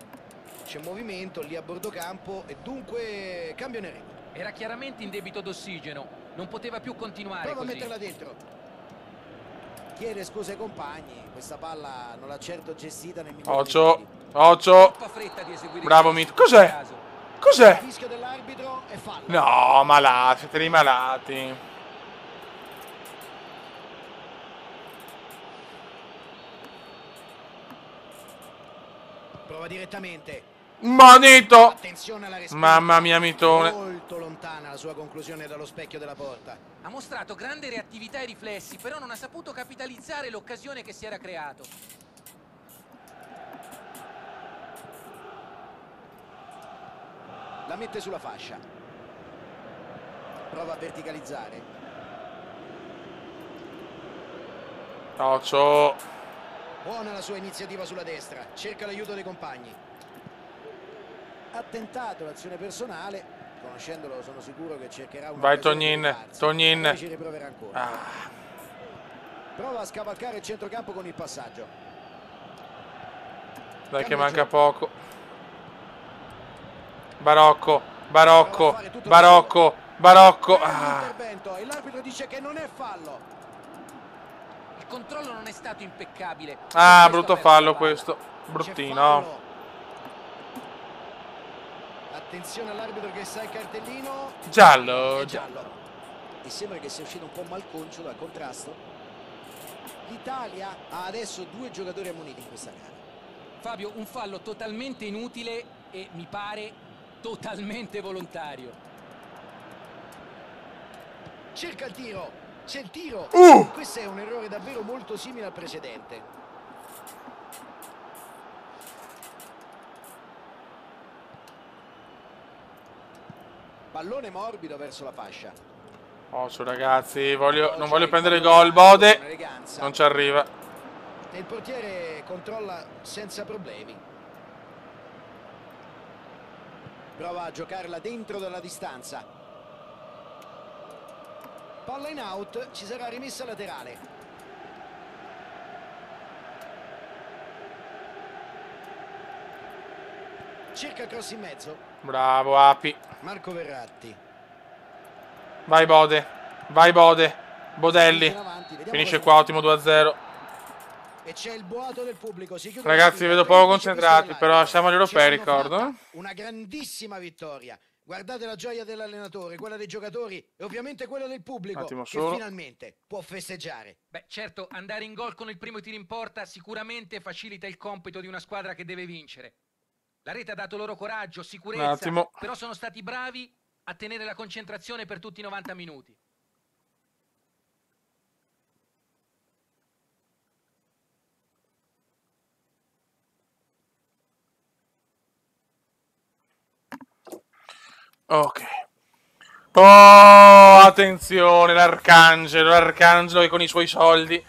C'è movimento lì a bordo campo e dunque cambio nel ritmo. Era chiaramente in debito d'ossigeno, non poteva più continuare Prova a così. metterla dentro. Chiede scusa ai compagni, questa palla non l'ha certo gestita nel migliore dei Occhio, modi. occhio. Troppa fretta di eseguire Bravo il Mito. calcio in Cos'è? questo caso. Cos'è? Fischio dell'arbitro e fallo. No, malati, siete dei malati. Prova direttamente. Manito! Attenzione alla respinta. Mamma mia, Mitone. Molto lontana la sua conclusione dallo specchio della porta. Ha mostrato grande reattività e riflessi, però non ha saputo capitalizzare l'occasione che si era creato. La mette sulla fascia. Prova a verticalizzare. Occhio. Buona la sua iniziativa sulla destra. Cerca l'aiuto dei compagni. Ha tentato l'azione personale. Conoscendolo sono sicuro che cercherà una. Vai Tognin, Tognin. Ci riproverà ancora. Ah. Prova a scavalcare il centrocampo con il passaggio. Dai che manca poco. Barocco, Barocco, Barocco, Barocco. Ah. Intervento e l'arbitro dice che non è fallo. Il controllo non è stato impeccabile. Ah, Per questo brutto ha perso fallo la palla. questo. C'è Bruttino. fallo. Attenzione all'arbitro che sa il cartellino. Giallo. È giallo. E sembra che sia uscito un po' malconcio dal contrasto. L'Italia ha adesso 2 giocatori ammoniti in questa gara. Fabio, un fallo totalmente inutile e mi pare totalmente volontario. Cerca il tiro. C'è il tiro. Questo è un errore davvero molto simile al precedente. Pallone morbido verso la fascia. Occhio ragazzi, non voglio prendere gol. Bode. Non ci arriva. E il portiere controlla senza problemi. Prova a giocarla dentro dalla distanza. Palla in out, ci sarà rimessa laterale. Cerca cross in mezzo. Bravo Api. Marco Verratti. Vai Bode. Vai Bode. Bodelli. Finisce qua, ottimo 2-0. E c'è il boato del pubblico. Ragazzi, vedo poco concentrati, però siamo agli europei, ricordo. Una grandissima vittoria. Guardate la gioia dell'allenatore, quella dei giocatori e ovviamente quella del pubblico che finalmente può festeggiare. Beh, certo, andare in gol con il primo tiro in porta sicuramente facilita il compito di una squadra che deve vincere. La rete ha dato loro coraggio, sicurezza, però sono stati bravi a tenere la concentrazione per tutti i 90 minuti. Ok. Oh, attenzione, l'arcangelo che con i suoi soldi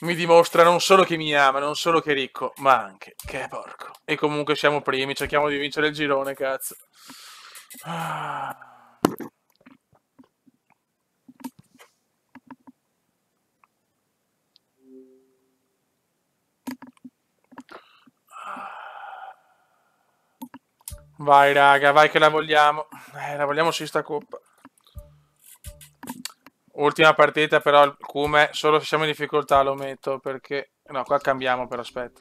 mi dimostra non solo che mi ama, non solo che è ricco, ma anche che è porco. E comunque siamo primi, cerchiamo di vincere il girone, cazzo. Vai raga, vai che la vogliamo. La vogliamo su sta coppa. Ultima partita però il Cume, solo se siamo in difficoltà lo metto perché... No, qua cambiamo però, aspetta.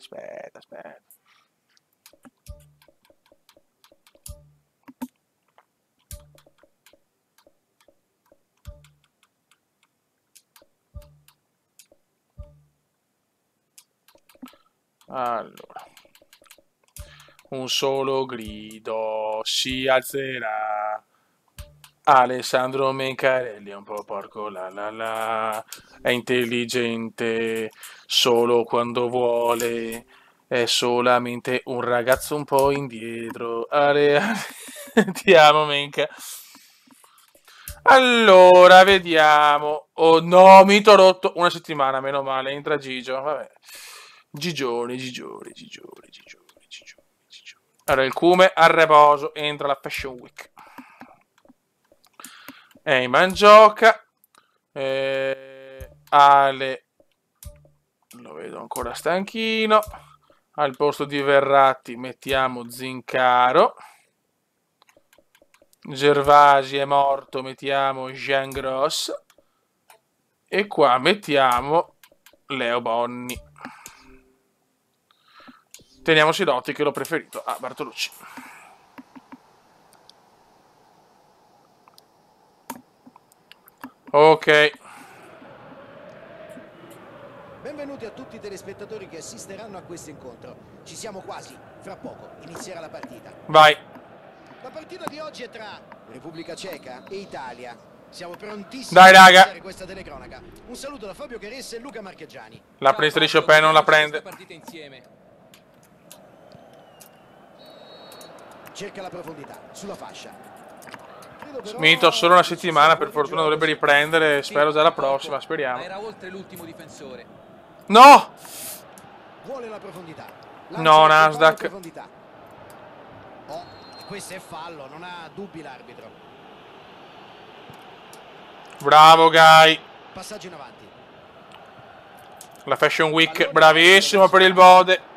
Allora. Un solo grido si alzerà. Alessandro Mencarelli è un po' porco è intelligente solo quando vuole, è solamente un ragazzo un po' indietro. Ti amo Menca. Allora, vediamo. Oh no, mito rotto. Una settimana, meno male, entra Gigio. Vabbè. Gigioni. Allora, il Cume al riposo, entra la Fashion Week. Eyman gioca. Ale lo vedo ancora stanchino. Al posto di Verratti mettiamo Zincaro. Gervasi è morto, mettiamo Jean Gross. E qua mettiamo Leo Bonni. Teniamoci Dotti che l'ho preferito a Bartolucci. Ok. Benvenuti a tutti i telespettatori che assisteranno a questo incontro. Ci siamo quasi, fra poco inizierà la partita. Vai. La partita di oggi è tra Repubblica Ceca e Italia. Siamo prontissimi Dai, raga. a iniziare questa telecronaca. Un saluto da Fabio Caressa e Luca Marcheggiani. La presa di Chopin non la prende. Cerca la profondità sulla fascia. Smith ha solo una settimana, per fortuna dovrebbe riprendere, spero già la prossima, speriamo. Era oltre l'ultimo difensore. No! Vuole la profondità. No, Nasdaq. Oh, questo è fallo, non ha dubbi l'arbitro. Bravo, Guy. Passaggio in avanti. La Fashion Week, bravissimo per il Bode.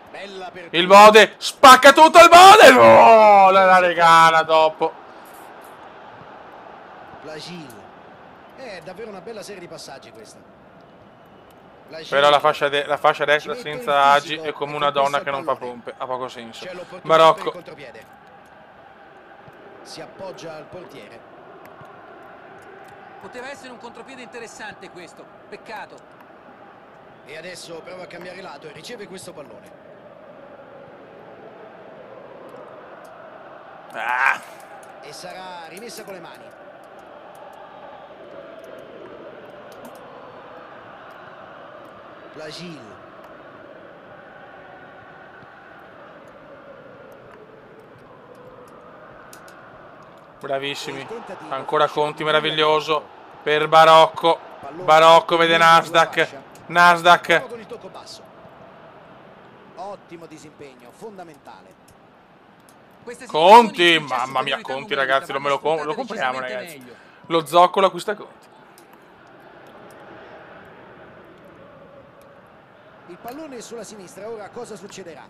Il Bode, spacca tutto il Bode! Oh, la regala dopo. Plagil. È davvero una bella serie di passaggi questa. Però la fascia destra senza agi è come una donna che non fa pompe, ha poco senso. Barocco. Si appoggia al portiere. Poteva essere un contropiede interessante questo, peccato. E adesso prova a cambiare lato e riceve questo pallone. E sarà rimessa con le mani. Plagil. Bravissimi. Ancora Conti, meraviglioso. Per Barocco. Barocco vede Nasdaq. Nasdaq. Ottimo disimpegno, fondamentale. Conti, mamma mia, Conti ragazzi, lo compriamo ragazzi. Lo zoccolo acquista Conti. Il pallone è sulla sinistra, ora cosa succederà?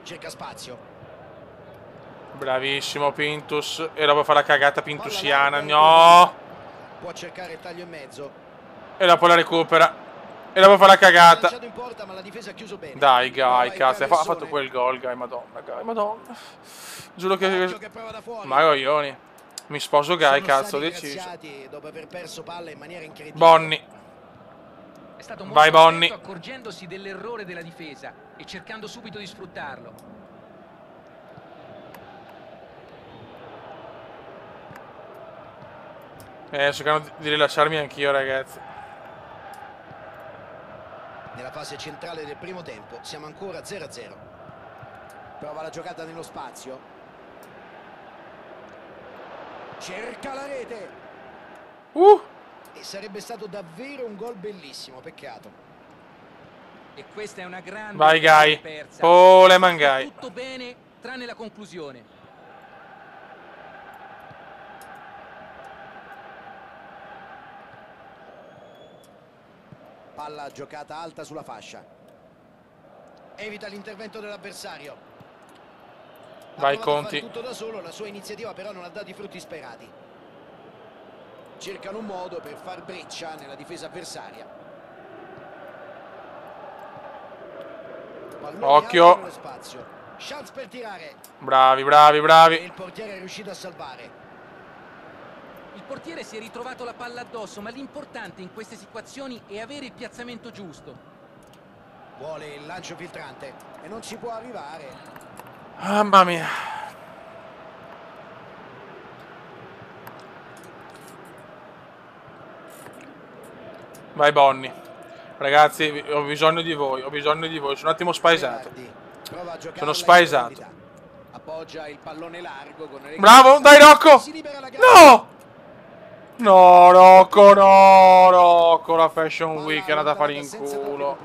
Cerca spazio. Bravissimo Pintus. E dopo fa la cagata pintusiana. No! Può cercare il taglio in mezzo. E dopo la recupera. E dopo fa la cagata. In porta, ma la difesa ha chiuso bene. Dai, Guy, cazzo, ha fatto quel gol, Guy, madonna, Guy, madonna. Giuro che ma coglioni. Mi sposo Guy, cazzo, ho deciso. Dopo aver perso palla in maniera incredibile. Bonni. È stato molto vai Bonni. accorgendosi dell'errore della difesa e cercando subito di sfruttarlo. Cercando di rilasciarmi anch'io, ragazzi. Nella fase centrale del primo tempo siamo ancora 0-0. Prova la giocata nello spazio. Cerca la rete. E sarebbe stato davvero un gol bellissimo, peccato. E questa è una grande vai Guy. Oh, le mangai. Tutto bene tranne la conclusione. Palla giocata alta sulla fascia. Evita l'intervento dell'avversario. Vai Conti. Tutto da solo, la sua iniziativa però non ha dato i frutti sperati. Cercano un modo per far breccia nella difesa avversaria. Pallone occhio. Spazio. Chance per tirare. Bravi, bravi, bravi. E il portiere è riuscito a salvare. Il portiere si è ritrovato la palla addosso, ma l'importante in queste situazioni è avere il piazzamento giusto. Vuole il lancio filtrante e non ci può arrivare. Mamma mia. Vai Bonni. Ragazzi, ho bisogno di voi, sono un attimo spaesato. Sono spaesato. Appoggia il pallone largo con bravo, dai Rocco! No! No, Rocco, no, Rocco, la Fashion Week è andata a fare in culo.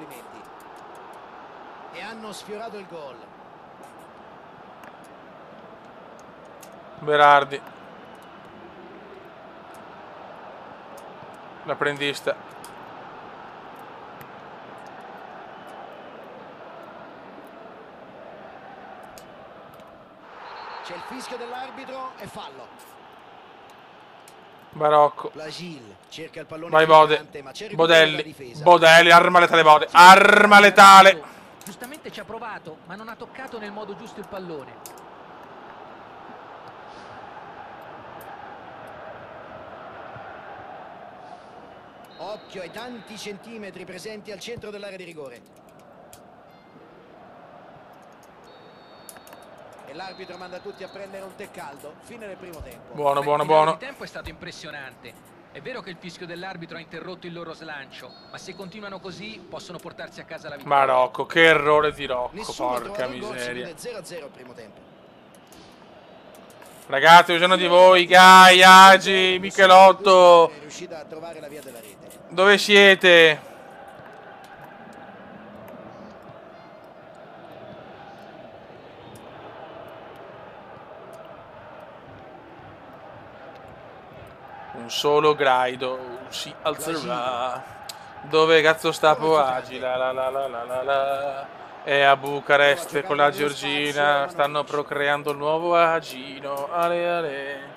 E hanno sfiorato il gol. Berardi. L'apprendista. C'è il fischio dell'arbitro e fallo. Barocco. Cerca il pallone. Vai Bodelli. Bodelli, arma letale Bode. Arma letale. Giustamente ci ha provato, ma non ha toccato nel modo giusto il pallone. Occhio ai tanti centimetri presenti al centro dell'area di rigore. E l'arbitro manda tutti a prendere un tè caldo. Fine del primo tempo. Buono. Il tempo è stato impressionante. È vero che il fischio dell'arbitro ha interrotto il loro slancio, ma se continuano così possono portarsi a casa la vittoria. Ma Rocco, che errore di Rocco, porca miseria. 0-0 il primo tempo. Ragazzi, ho bisogno di voi, Gai, Agi, Michelotto. È riuscita a trovare la via della rete. Dove siete? Un solo graido si alzerà. Dove cazzo sta Poagi? È a Bucarest con la Georgina. Stanno procreando il nuovo Agino. Ale.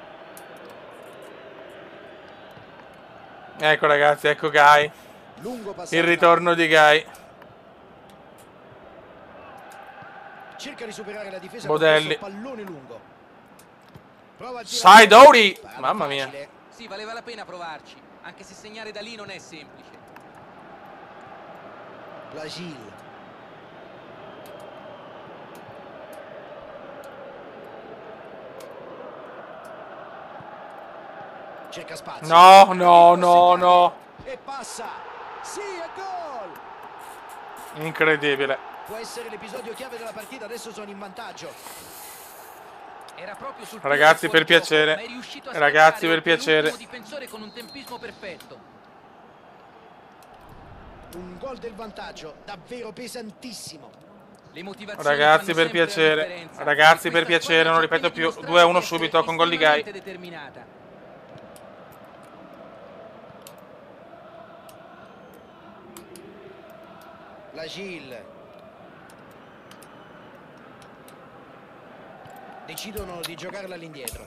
Ecco ragazzi, ecco Gai. Il ritorno di Gai. Cerca di superare la difesa. Bodelli. Pallone lungo. Sai Dori. Mamma mia. Sì, valeva la pena provarci, anche se segnare da lì non è semplice. Plagil. Cerca spazio. No. E passa. Sì, è gol. Incredibile. Può essere l'episodio chiave della partita, adesso sono in vantaggio. Era proprio sul ragazzi, per piacere. Ragazzi, per piacere. Un difensore con un tempismo perfetto. Un gol del vantaggio, davvero pesantissimo. Ragazzi, per piacere. Ragazzi, per piacere, non ripeto più. 2-1 subito con gol di Gai. La Gil. Decidono di giocarla all'indietro.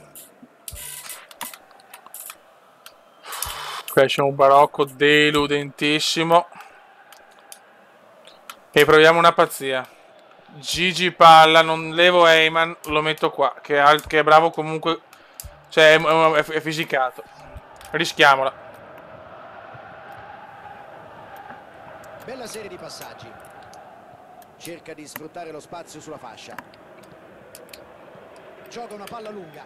Qui c'è un Barocco deludentissimo. E proviamo una pazzia. Gigi palla, non levo Eyman, lo metto qua, che è bravo comunque. Cioè è fisicato. Rischiamola. Bella serie di passaggi. Cerca di sfruttare lo spazio sulla fascia. Gioca una palla lunga.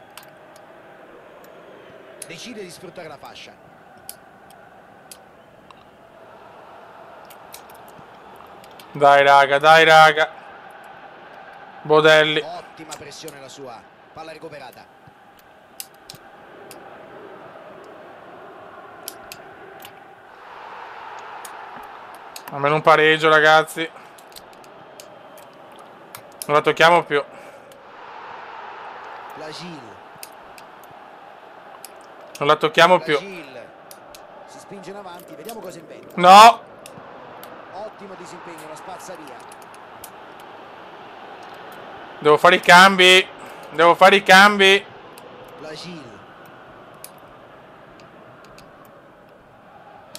Decide di sfruttare la fascia. Dai raga. Bodelli. Ottima pressione la sua. Palla recuperata. Almeno un pareggio, ragazzi. Non la tocchiamo più. La Gil. Non la tocchiamo più. Si spinge in avanti, vediamo cosa inventa. No! Ottimo disimpegno, la spazza via. Devo fare i cambi. La Gil.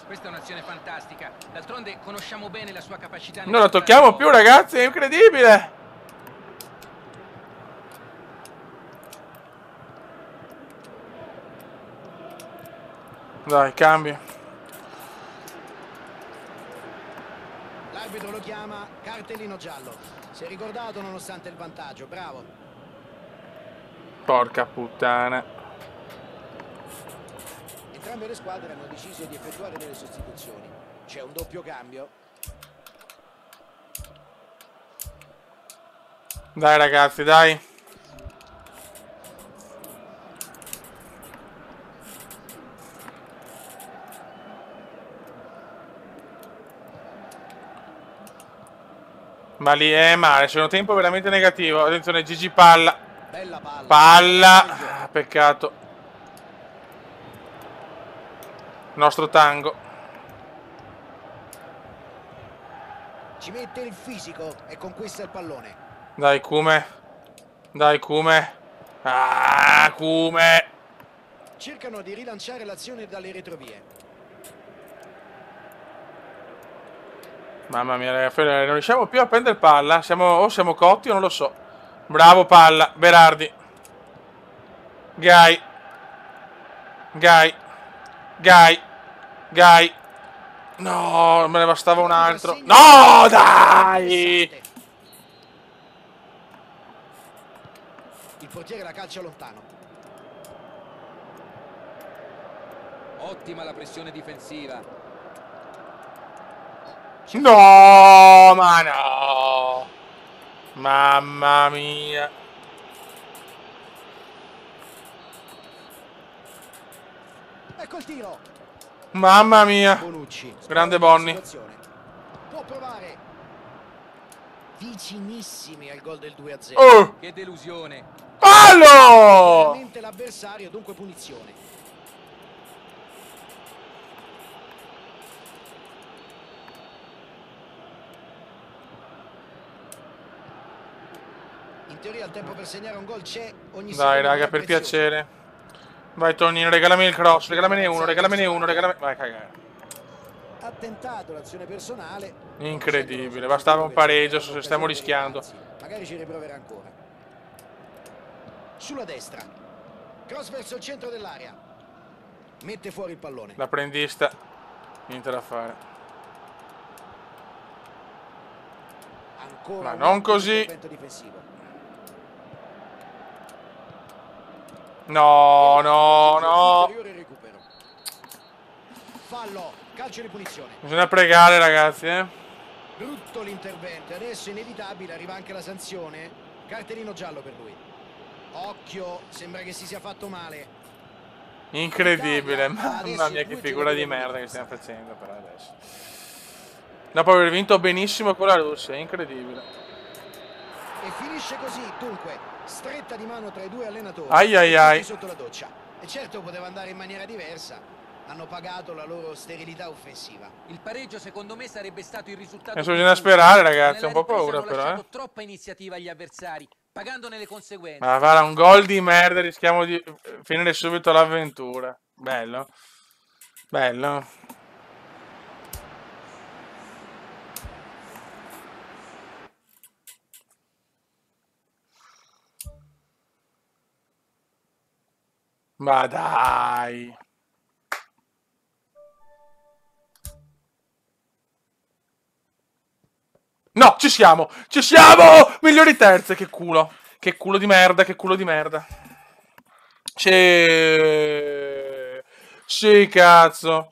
Questa è un'azione fantastica. D'altronde conosciamo bene la sua capacità. Non la tocchiamo più, ragazzi, è incredibile. Dai, cambio. L'arbitro lo chiama cartellino giallo. Si è ricordato nonostante il vantaggio, bravo. Porca puttana. Entrambe le squadre hanno deciso di effettuare delle sostituzioni. C'è un doppio cambio. Dai ragazzi, dai. Ma lì è male, c'è un tempo veramente negativo. Attenzione, Gigi palla. Bella palla. Palla. Peccato. Nostro tango. Ci mette il fisico e conquista il pallone. Dai Cume. Ah, Cume. cercano di rilanciare l'azione dalle retrovie. Mamma mia, ragazzi, non riusciamo più a prendere palla. O siamo cotti o non lo so. Bravo palla, Berardi. Gai. No, me ne bastava un altro. No, dai! Il portiere la calcia lontano. Ottima la pressione difensiva. No, ma no. Mamma mia. Ecco il tiro. Mamma mia. Bonucci. Grande Bonni. Può provare. Vicinissimi al gol del 2-0. Oh! Che delusione. Fallo! Veramente l'avversario, dunque punizione. In teoria il tempo per segnare un gol c'è. Dai, raga, per piacere. Vai, Tonino, regalami il cross. Regalamene uno. Vai, cagare. Ha tentato l'azione personale. Incredibile, bastava un pareggio, stiamo rischiando. Magari ci riproverà ancora. Sulla destra. Cross verso il centro dell'area. Mette fuori il pallone. L'apprendista. Niente da fare. Ancora ma non così. No. Fallo, calcio di punizione. Bisogna pregare, ragazzi, Brutto l'intervento, adesso inevitabile, arriva anche la sanzione. Cartellino giallo per lui. Occhio, sembra che si sia fatto male. Incredibile, mamma mia che figura di merda che stiamo facendo per adesso. Dopo aver vinto benissimo con la Russia, incredibile. E finisce così, dunque, stretta di mano tra i due allenatori. Ai. Sotto la doccia. E certo poteva andare in maniera diversa. Hanno pagato la loro sterilità offensiva. Il pareggio secondo me sarebbe stato il risultato. Adesso bisogna sperare, ragazzi, ho un po' paura però, Hanno troppa iniziativa agli avversari, pagandone le conseguenze. Ma guarda, un gol di merda, rischiamo di finire subito l'avventura. Bello. Ma dai. No, ci siamo! Migliori terze, che culo di merda, Sì, cazzo.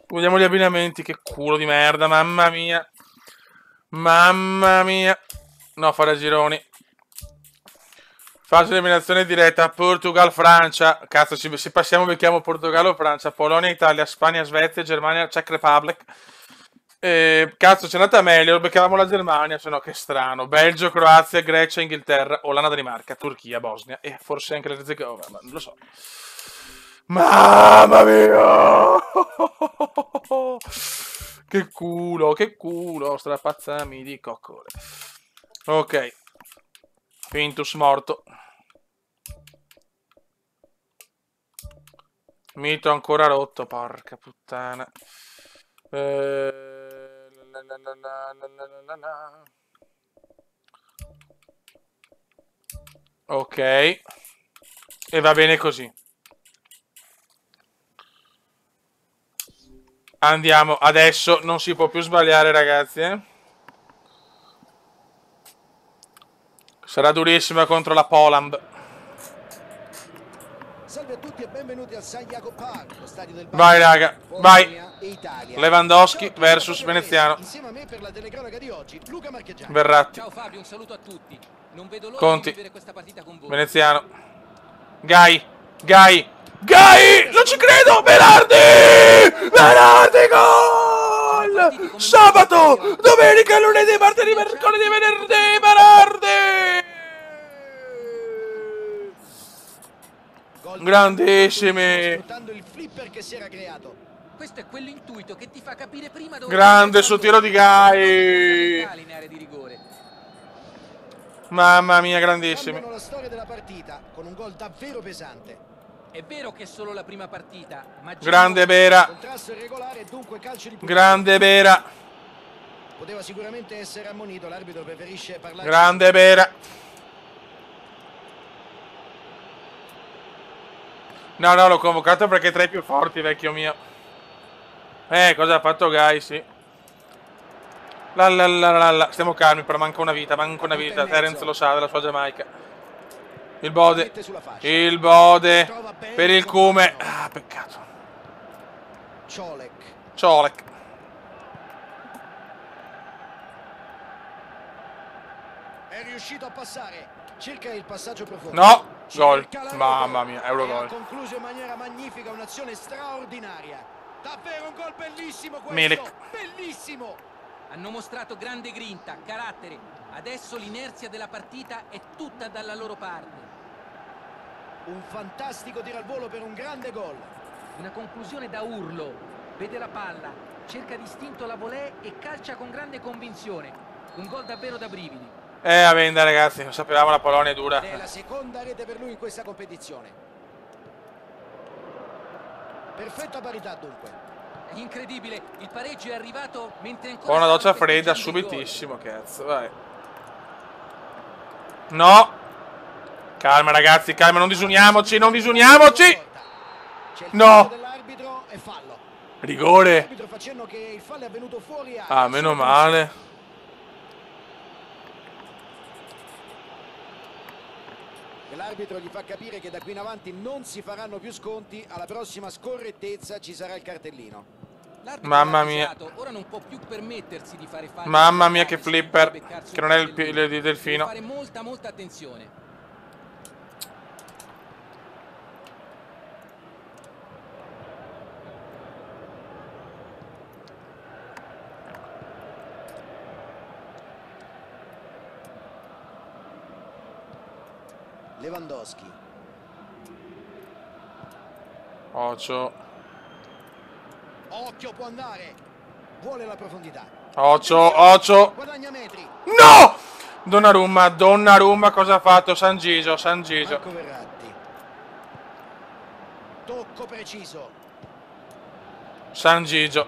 Vediamo gli abbinamenti, che culo di merda, mamma mia. No, fare a gironi. Fase di eliminazione diretta, Portugal-Francia. Cazzo, se passiamo becchiamo Portogallo o Francia. Polonia, Italia, Spagna, Svezia, Germania, Czech Republic. Cazzo, c'è andata meglio, beccavamo la Germania, se no che strano. Belgio, Croazia, Grecia, Inghilterra, Olanda, Danimarca, Turchia, Bosnia e forse anche l'Erzegovina, ma non lo so. Mamma mia! Che culo, strapazzami di coccole. Ok. Pintus morto. Mito ancora rotto, porca puttana. Ok. E va bene così. Andiamo, adesso non si può più sbagliare, ragazzi, Sarà durissima contro la Poland. Salve a tutti e benvenuti al San Jacob Park, lo stadio del vai, raga, vai. Italia. Lewandowski versus Veneziano. Insieme a me per la telecronaca di oggi, Luca Marchegiani. Verratti. Ciao Fabio, un saluto a tutti. Non vedo l'ora Conti. di vivere questa partita con voi. Veneziano. Gai. Non ci credo! Berardi, gol! Sabato, domenica, lunedì, martedì, mercoledì, venerdì, Berardi! Grandissimi! Sfruttando il flipper che si era creato. Questo è quell'intuito che ti fa capire prima dove. Grande suo tiro di Gai! Mamma mia, grandissimi. Cambiano la storia della partita con un gol davvero pesante. È vero che è solo la prima partita, ma grande Bera. Contrasto irregolare, dunque calcio di grande Bera. Poteva sicuramente essere ammonito, l'arbitro preferisce parlare. Grande Bera. No, l'ho convocato perché è tra i più forti, vecchio mio. Cosa ha fatto Guy, sì. Stiamo calmi, però manca una vita, Terence lo sa, della sua Giamaica. Il Bode per il Cume. Ah, peccato. Ciolek. È riuscito a passare. Cerca il passaggio profondo. No, gol. Mamma mia, Eurogol. Ha concluso in maniera magnifica, un'azione straordinaria. Davvero un gol bellissimo questo. Milik. Bellissimo. Hanno mostrato grande grinta, carattere. Adesso l'inerzia della partita è tutta dalla loro parte. Un fantastico tiro al volo per un grande gol. Una conclusione da urlo. Vede la palla, cerca distinto la volée e calcia con grande convinzione. Un gol davvero da brividi. Avenda, ragazzi, lo sapevamo, la Polonia è dura. È la seconda rete per lui in questa competizione. Perfetta parità dunque. Incredibile, il pareggio è arrivato mentre ancora. Con una doccia fredda, subitissimo, cazzo, vai. No. Calma, ragazzi, calma, non disuniamoci, No. Rigore. Ah, meno male. L'arbitro gli fa capire che da qui in avanti non si faranno più sconti, alla prossima scorrettezza ci sarà il cartellino. Mamma mia. Ora non può più permettersi di fare falli. Mamma mia, che flipper. Che non è il delfino. Deve fare molta attenzione. Lewandowski. Occhio, può andare. Vuole la profondità. Occhio. Guadagna metri. No! Donnarumma, cosa ha fatto? San Gigio. Marco Verratti. Tocco preciso. San Gigio.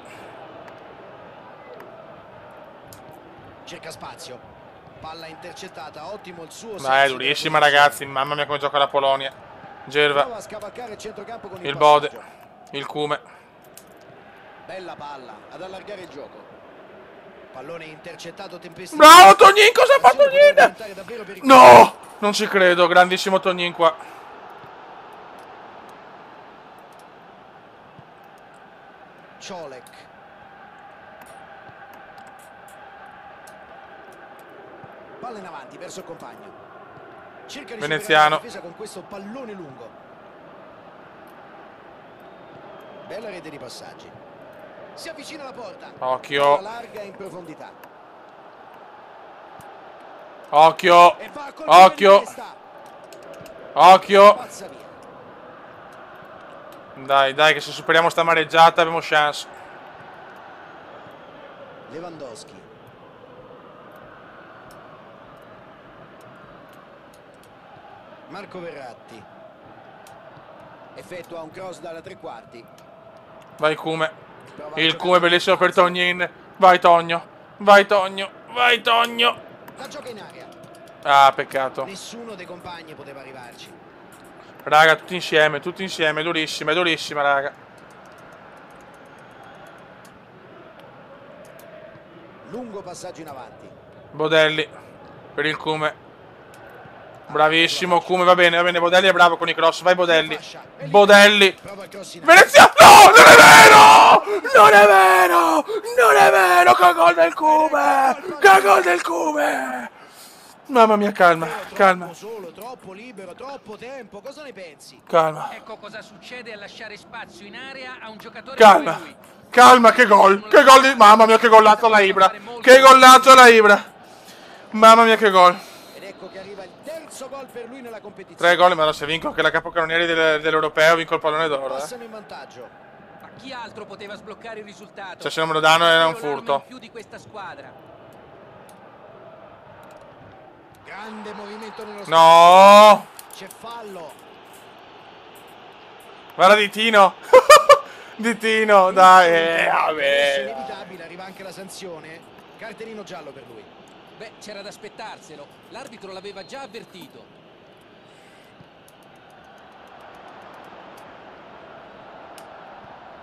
Cerca spazio. Palla intercettata, ottimo il suo. Ma è durissima, ragazzi. Mamma mia come gioca la Polonia. Gerva. Il Bode. Il Cume. Bella palla, ad allargare il gioco. Pallone intercettato tempestivo. Bravo Tognin, cosa ha fatto Tognin? No! Non ci credo, grandissimo Tognin qua. Ciolek. Palla in avanti verso il compagno. Cerca di Veneziano. la difesa con questo pallone lungo. Bella rete di passaggi. Si avvicina alla porta. Occhio. Larga in profondità. Occhio. Dai, che se superiamo sta mareggiata abbiamo chance. Lewandowski. Marco Verratti. Effettua un cross dalla tre quarti. Vai Cume. Il Cume bellissimo per Tognin. Vai Togno. La gioca in aria. Ah, peccato. Nessuno dei compagni poteva arrivarci. Raga, tutti insieme, durissima, raga. Lungo passaggio in avanti. Bodelli per il Cume. Bravissimo Cume, va bene, Bodelli è bravo con i cross, vai Bodelli. Venezia! No, non è vero, che gol del Cume! Mamma mia, calma. Solo, troppo libero, troppo tempo, cosa ne pensi? Calma. Ecco cosa succede a lasciare spazio in area a un giocatore come lui. Calma, che gol di... Mamma mia, che gollato alla Ibra. Mamma mia, che gol. Ed ecco che arriva il terzo gol per lui nella competizione. 3 gol, ma se vinco anche la capocannonieri dell'Europeo, vinco il pallone d'oro. Passano in vantaggio. Ma chi altro poteva sbloccare il risultato? Cioè, se non me lo danno era un furto. Più di questa squadra. Grande movimento nello spazio. No! C'è fallo. Guarda Di Tino. Di Tino, dai. Adesso Vabbè. inevitabile, arriva anche la sanzione. Cartellino giallo per lui. Beh, c'era da aspettarselo. L'arbitro l'aveva già avvertito.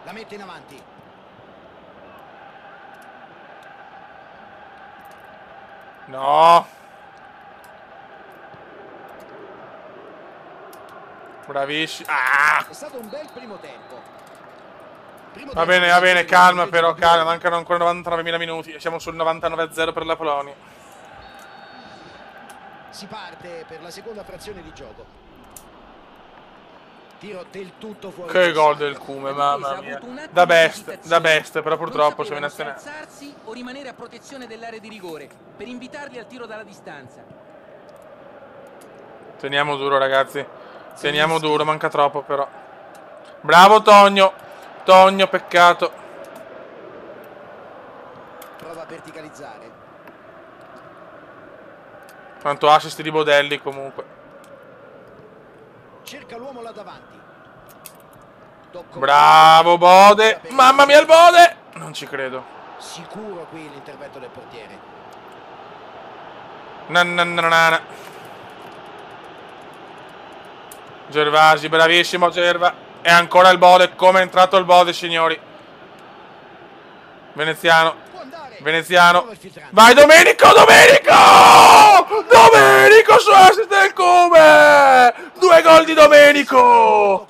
La mette in avanti. No. Bravissimo. Ah. È stato un bel primo tempo. Va bene, calma però, calma. Mancano ancora 99.000 minuti. Siamo sul 99-0 per la Polonia. Si parte per la seconda frazione di gioco. Tiro del tutto fuori. Che gol del Cume, mamma mia. Da best, però purtroppo se viene a alzarsi o rimanere a protezione dell'area di rigore per invitarli al tiro dalla distanza. Teniamo duro, ragazzi. Teniamo duro, manca troppo però. Bravo Tonio. Tonio, peccato. Prova a verticalizzare. Quanto assist di Bodelli comunque. Cerca l'uomo là davanti. Bravo Bode. Mamma mia il Bode. Non ci credo. Sicuro qui l'intervento del portiere. Nananana. Gervasi, bravissimo Gerva. E ancora il Bode. Come è entrato il Bode, signori. Veneziano. Veneziano. Vai Domenico, Domenico! Domenico su assist del Cume! 2 gol di Domenico!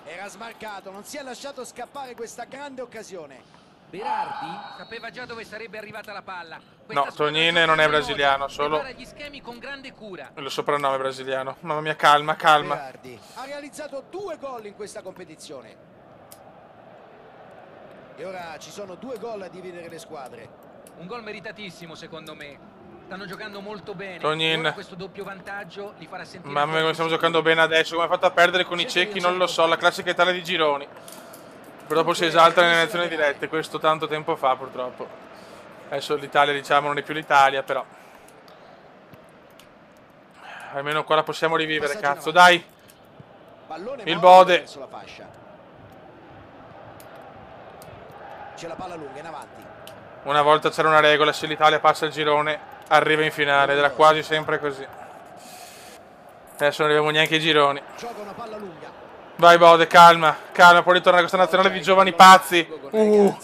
Era smarcato, non si è lasciato scappare questa grande occasione. Berardi sapeva già dove sarebbe arrivata la palla. No, Tonine non è brasiliano, solo gli schemi con grande cura. lo soprannome brasiliano. Mamma mia, calma, calma. Berardi ha realizzato 2 gol in questa competizione. E ora ci sono 2 gol a dividere le squadre. Un gol meritatissimo secondo me. Stanno giocando molto bene. Tonin. Questo doppio vantaggio li farà sentire. Mamma mia, come stiamo giocando bene adesso. Come ha fatto a perdere con i cecchi non lo so. La classica Italia di gironi. Però dopo si esalta nelle elezioni dirette. Questo tanto tempo fa purtroppo. Adesso l'Italia diciamo non è più l'Italia, però almeno qua la possiamo rivivere, cazzo, dai. Il Bode. C'è la palla lunga in avanti. Una volta c'era una regola, se l'Italia passa il girone arriva in finale, ed era quasi sempre così. Adesso non arriviamo neanche ai gironi. Gioca una palla lunga. Vai Bode, calma, calma, poi ritorna questa nazionale di giovani pazzi. E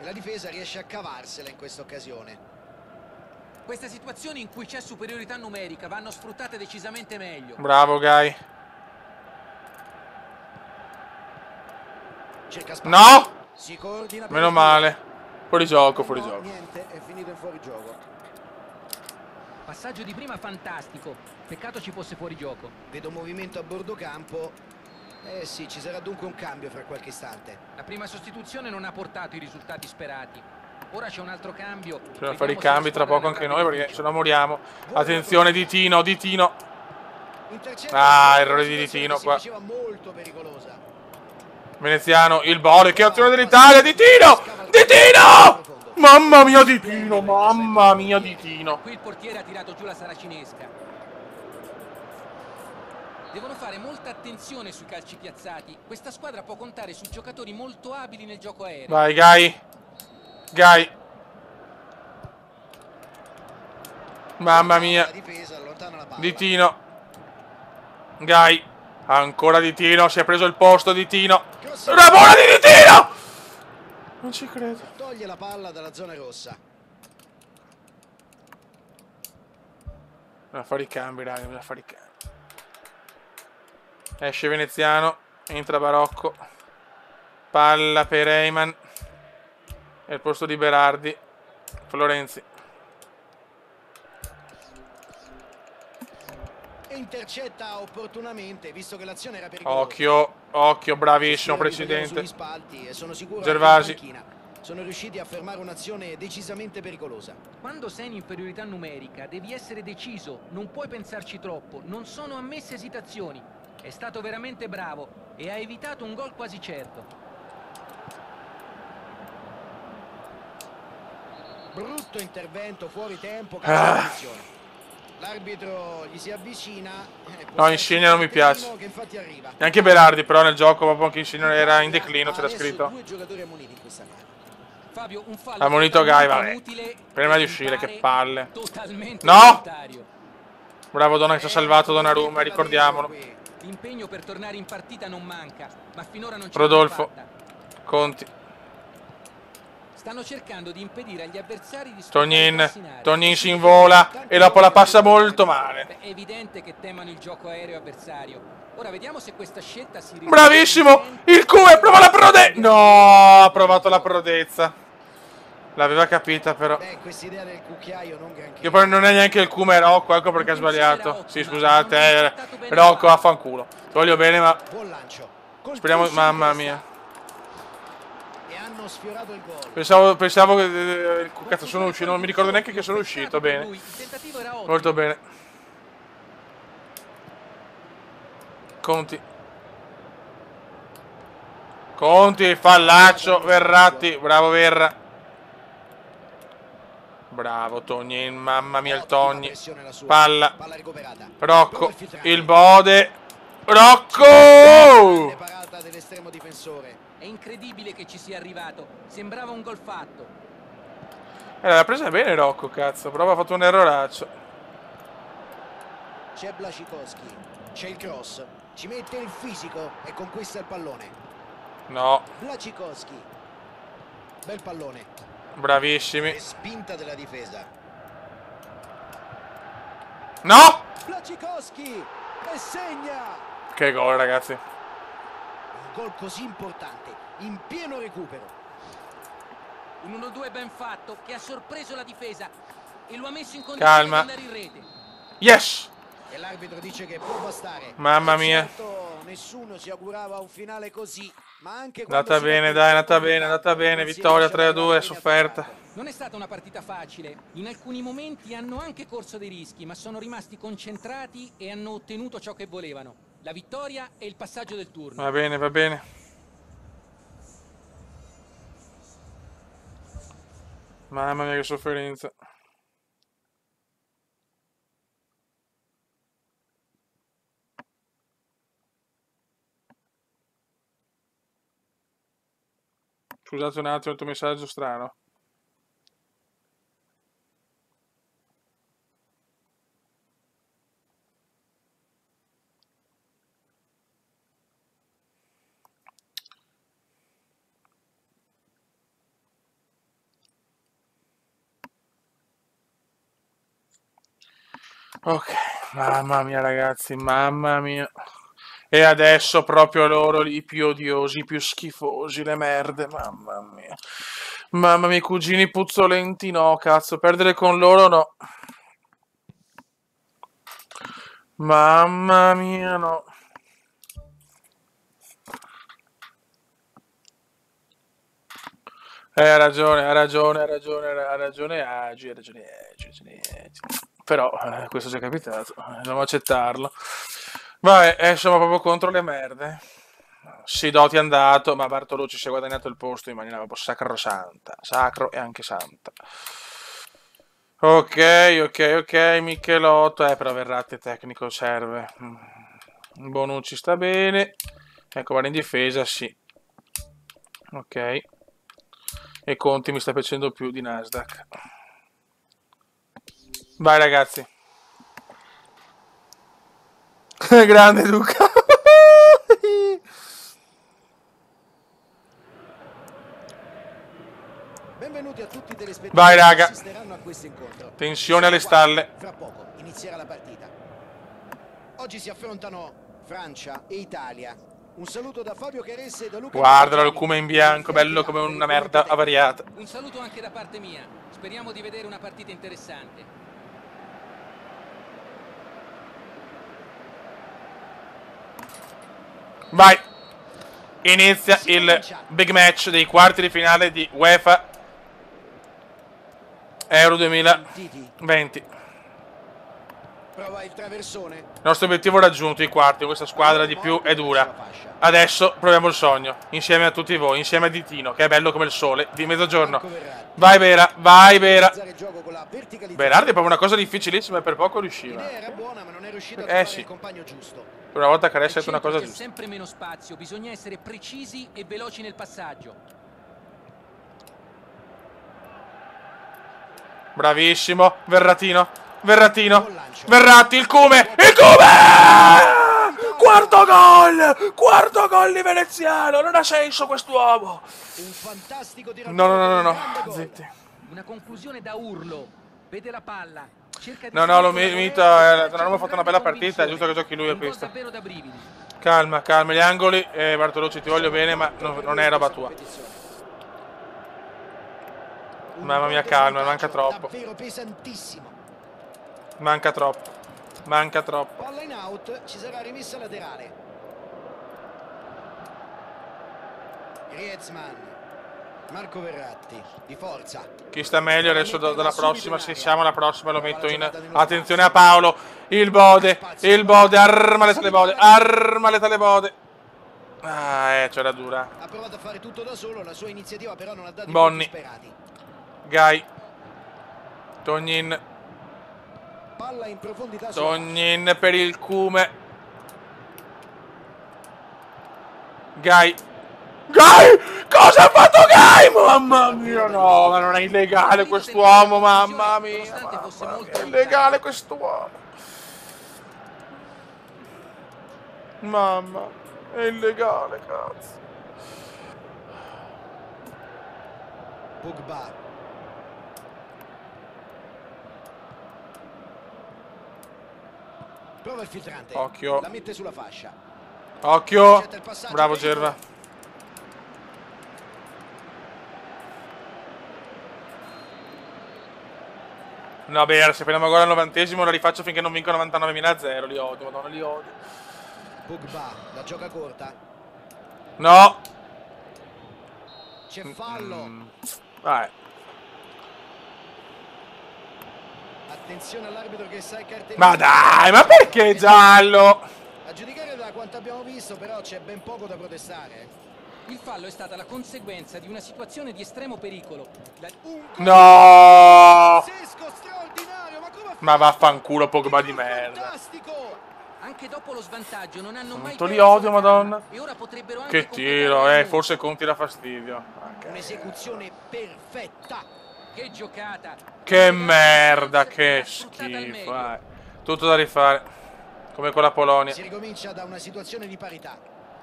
la difesa riesce a cavarsela in questa occasione. Queste situazioni in cui c'è superiorità numerica vanno sfruttate decisamente meglio. Bravo Gai. Cerca spazio. No! Si coordina. Meno male. Fuori gioco, fuori gioco. Niente, è finito in fuorigioco. Passaggio di prima fantastico. Peccato ci fosse fuori gioco. Vedo movimento a bordo campo. Eh sì, ci sarà dunque un cambio fra qualche istante. La prima sostituzione non ha portato i risultati sperati. Ora c'è un altro cambio. Bisogna fare i cambi tra poco anche noi perché se no moriamo. Attenzione Di Tino, Di Tino. Ah, errore di Di Tino qua. Molto pericolosa. Veneziano, il Bode, che azione dell'Italia, Di Tino! Di Tino! Mamma mia Di Tino, mamma mia Di Tino. Qui il portiere ha tirato giù la saracinesca. Devono fare molta attenzione sui calci piazzati. Questa squadra può contare su giocatori molto abili nel gioco aereo. Vai Gai. Gai. Mamma mia. Di Tino. Gai. Ancora Di Tino, si è preso il posto Di Tino. La bolla di Tino! Non ci credo. Toglie la palla dalla zona rossa. Bisogna fare i cambi, raga, bisogna fare i cambi. Esce Veneziano, entra Barocco. Palla per Eyman. E il posto di Berardi. Florenzi. Intercetta opportunamente, visto che l'azione era pericolosa. Occhio, occhio, bravissimo presidente. Gervasi. Sono riusciti a fermare un'azione decisamente pericolosa. Quando sei in inferiorità numerica devi essere deciso, non puoi pensarci troppo, non sono ammesse esitazioni. È stato veramente bravo e ha evitato un gol quasi certo. Brutto intervento fuori tempo. L'arbitro gli si avvicina. No, Insigne non mi piace. Neanche Berardi, però nel gioco proprio anche Insigne era in declino, c'era scritto. Ha ammonito Gai, vabbè. Prima di uscire, che palle. No! Bravo Donna che ci ha salvato Donnarumma, ricordiamolo. L'impegno per tornare in partita non manca, ma finora non c'è Rodolfo. Conti. Stanno cercando di impedire agli avversari di Tognin si invola e dopo la passa molto male. È evidente che temono il gioco aereo avversario. Ora vediamo se questa scelta si risolve. Bravissimo! Il Q prova la prodezza! No, ha provato la prodezza. L'aveva capita però. Quest'idea del cucchiaio non granché. Che poi non è neanche il Q, è Rocco, ecco perché ha sbagliato. Sì, scusate, Rocco, affanculo. Ti voglio bene, ma speriamo, mamma mia. Hanno sfiorato il gol. Pensavo che cazzo sono uscito, non mi ricordo neanche che sono uscito, bene. Molto bene. Conti, Fallaccio, Verratti, bravo Verra. Bravo Tognin, mamma mia il Togni. Palla. Rocco, il Bode. Rocco! Parata dell'estremo difensore. È incredibile che ci sia arrivato. Sembrava un gol fatto. L'ha presa bene Rocco, cazzo. Però ha fatto un erroraccio. C'è Błaszczykowski. C'è il cross. Ci mette il fisico e conquista il pallone. No. Błaszczykowski. Bel pallone. Bravissimi. Spinta della difesa. No! Błaszczykowski e segna. Che gol, ragazzi. Un gol così importante, in pieno recupero. Un 1-2 ben fatto che ha sorpreso la difesa e lo ha messo in condizione di andare in rete. Yes! E l'arbitro dice che può bastare. Mamma mia. Certo, nessuno si augurava un finale così, ma anche andata bene, dai, è andata bene. Vittoria 3-2, sofferta. Non è stata una partita facile. In alcuni momenti hanno anche corso dei rischi, ma sono rimasti concentrati e hanno ottenuto ciò che volevano. La vittoria e il passaggio del turno. Va bene, va bene. Mamma mia che sofferenza. Scusate un attimo, il tuo messaggio strano. Ok, mamma mia ragazzi, mamma mia. E adesso proprio loro, i più odiosi, i più schifosi, le merde, mamma mia. Mamma mia, i cugini puzzolenti, no, cazzo, perdere con loro no. Mamma mia, no. Ha ragione Agi. Però, questo ci è capitato, dobbiamo accettarlo. Vabbè, siamo proprio contro le merde. Sidoti è andato, ma Bartolucci si è guadagnato il posto in maniera proprio sacrosanta. Sacro e anche santa. Ok, Michelotto. Però Verratti tecnico serve. Bonucci sta bene. Ecco, vale in difesa, sì. Ok. E Conti mi sta piacendo più di Nasdaq. Vai ragazzi. Grande Luca. Benvenuti a tutti i telespettatori. Vai raga. Assisteranno a questo incontro. Tensione alle stalle. Fra poco inizierà la partita. Oggi si affrontano Francia e Italia. Un saluto da Fabio Caresse e da Luca. Guardalo, il cume in bianco, bello come una merda avariata. Un saluto anche da parte mia. Speriamo di vedere una partita interessante. Vai. Inizia il big match dei quarti di finale di UEFA Euro 2020. Prova il traversone. Il nostro obiettivo raggiunto, i quarti. Questa squadra di più è dura. Adesso proviamo il sogno. Insieme a tutti voi. Insieme a Ditino, che è bello come il sole. Di mezzogiorno. Vai Vera, vai Vera. Berardi è proprio una cosa difficilissima e per poco riusciva. L'idea era buona, ma non è riuscito a trovare il compagno giusto. Per una volta che adesso è una cosa giusta. C'è sempre meno spazio, bisogna essere precisi e veloci nel passaggio. Bravissimo, Verratino. Verratti, il Cume! Il Cume! Quarto gol di Veneziano! Non ha senso quest'uomo! No. Zitti. Una conclusione da urlo. Vede la palla. No, lo Mita. Donnarumma ha fatto una bella partita. È giusto che giochi lui a questa. Calma. Gli angoli. Bartolucci, ti voglio bene, ma non è roba tua. Mamma mia, calma, manca troppo. Manca troppo. Palla in out, ci sarà rimessa laterale. Griezmann. Marco Verratti, di forza. Chi sta meglio adesso dalla prossima? Se siamo alla prossima lo metto in... Attenzione a Paolo. Il Bode. Armale tale Bode. C'era dura. Ha provato a fare tutto da solo, la sua iniziativa però non ha dato i Bonni. sperati. Gai. Tognin. Palla in profondità. Tognin per il Cume. Gai. Cosa ha fatto Gai? Mamma mia, no, ma non è illegale quest'uomo, mamma mia. È illegale quest'uomo. Mamma, è illegale, cazzo. Pogba. Prova il filtrante. Occhio. La mette sulla fascia. Occhio. Bravo Gerva. No, beh, se prendiamo gol al 90esimo la rifaccio finché non vinco 99.000. Li odio, madonna, li odio. Pogba, la gioca corta. No. C'è fallo. Vai. Attenzione all'arbitro che sa il cartellino. Ma dai, ma perché giallo? A giudicare da quanto abbiamo visto, però c'è ben poco da protestare. Il fallo è stata la conseguenza di una situazione di estremo pericolo. No! Ma vaffanculo Pogba di merda. Anche dopo lo svantaggio non hanno mai li odio, madonna. E ora potrebbero anche che tiro, forse Conti dà fastidio. Un'esecuzione perfetta. Che giocata. Che merda, che schifo. Tutto da rifare. Come con la Polonia. Si ricomincia da una situazione di parità.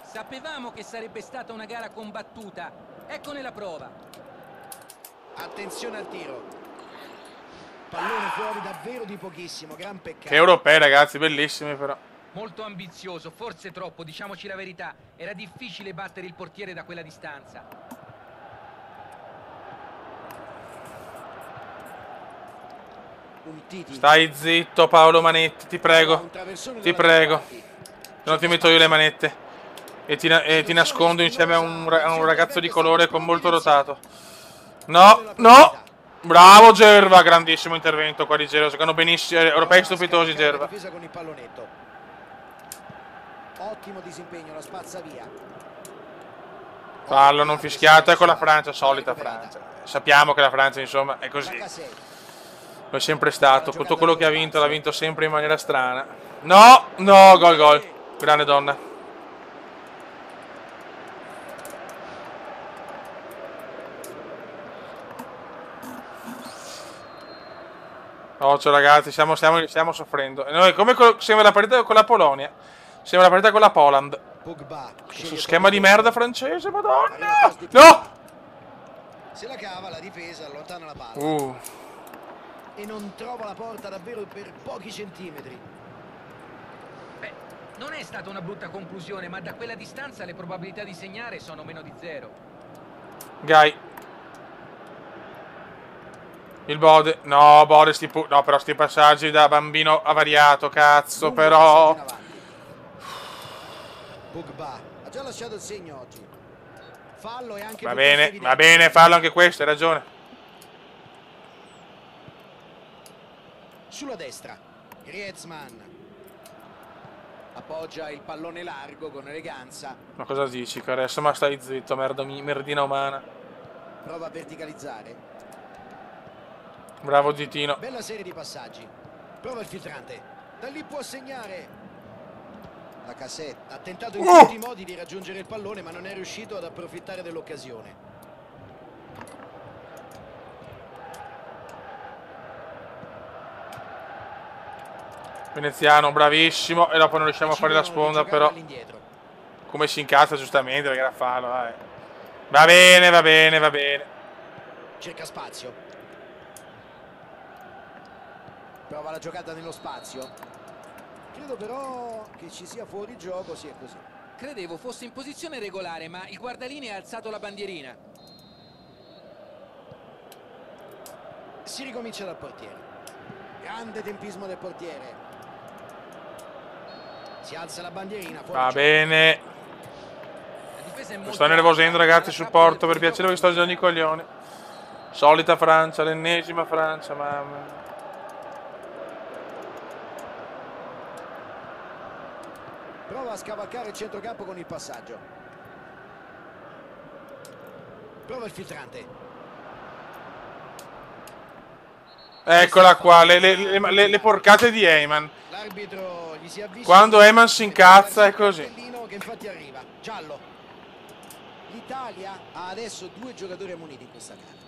Sapevamo che sarebbe stata una gara combattuta. Eccone la prova. Attenzione al tiro. Pallone fuori davvero di pochissimo, gran peccato. Che europei, ragazzi, bellissimi però. Molto ambizioso, forse troppo, diciamoci la verità. Era difficile battere il portiere da quella distanza. Stai zitto Paolo Manetti, ti prego. Ti prego. Non ti metto io le manette. E ti nascondo insieme a un ragazzo di colore con molto rotato. No. Bravo Gerva, grandissimo intervento qua di Gerva. Giocano benissimo, europei stupitosi Gerva. Ottimo disimpegno, la spazza via. Fallo non fischiato, ecco la Francia, solita Francia. Sappiamo che la Francia insomma è così. Lo è sempre stato, tutto quello che ha vinto l'ha vinto sempre in maniera strana. No, gol. Grande donna. Occhio ragazzi, stiamo soffrendo. E noi come sembra la partita con la Polonia. Sembra la partita con la Poland. Questo schema di merda francese, madonna! No! Se la cava, la difesa allontana la palla. E non trova la porta davvero per pochi centimetri. Beh, non è stata una brutta conclusione, ma da quella distanza le probabilità di segnare sono meno di 0. Gai. Il Bode. No, Bode, no, però sti passaggi da bambino avariato, cazzo, però. Pogba ha già lasciato il segno oggi. Fallo e anche va bene, fallo anche questo, hai ragione. Sulla destra. Griezmann appoggia il pallone largo con eleganza. Ma cosa dici, Caressa? Ma stai zitto, merdina umana. Prova a verticalizzare. Bravo Zitino. Bella serie di passaggi. Prova il filtrante. Da lì può segnare. La Cassetta ha tentato in tutti i modi di raggiungere il pallone, ma non è riuscito ad approfittare dell'occasione. Veneziano, bravissimo. E dopo non riusciamo a fare la sponda, però. Come si incazza giustamente, perché era fallo, dai. Va bene, va bene, va bene. Cerca spazio. Prova la giocata nello spazio. Credo però che ci sia fuori gioco, sì è così. Credevo fosse in posizione regolare, ma il guardalinee ha alzato la bandierina. Si ricomincia dal portiere. Grande tempismo del portiere. Si alza la bandierina. Va bene. Mi sto nervosendo, ragazzi, supporto, per piacere, perché sto girando i coglioni. Solita Francia, l'ennesima Francia, mamma. Prova a scavalcare il centrocampo con il passaggio. Prova il filtrante. Eccola qua, le porcate di Heyman. L'arbitro gli si avvicina. Quando Heyman si incazza è così. Che infatti arriva. Giallo. L'Italia ha adesso 2 giocatori ammoniti in questa gara.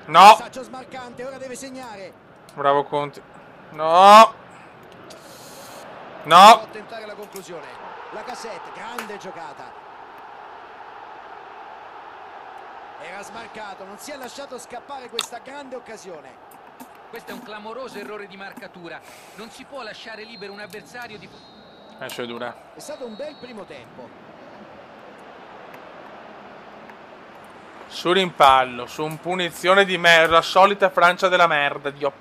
No. Passaggio smarcante, ora deve segnare. Bravo Conti. No. No. Può tentare la conclusione. La Cassetta, grande giocata. Era smarcato, non si è lasciato scappare questa grande occasione. Questo è un clamoroso errore di marcatura. Non si può lasciare libero un avversario di... È dura. È stato un bel primo tempo. Su rimpallo, su un punizione di merda, la solita Francia della merda, Dio.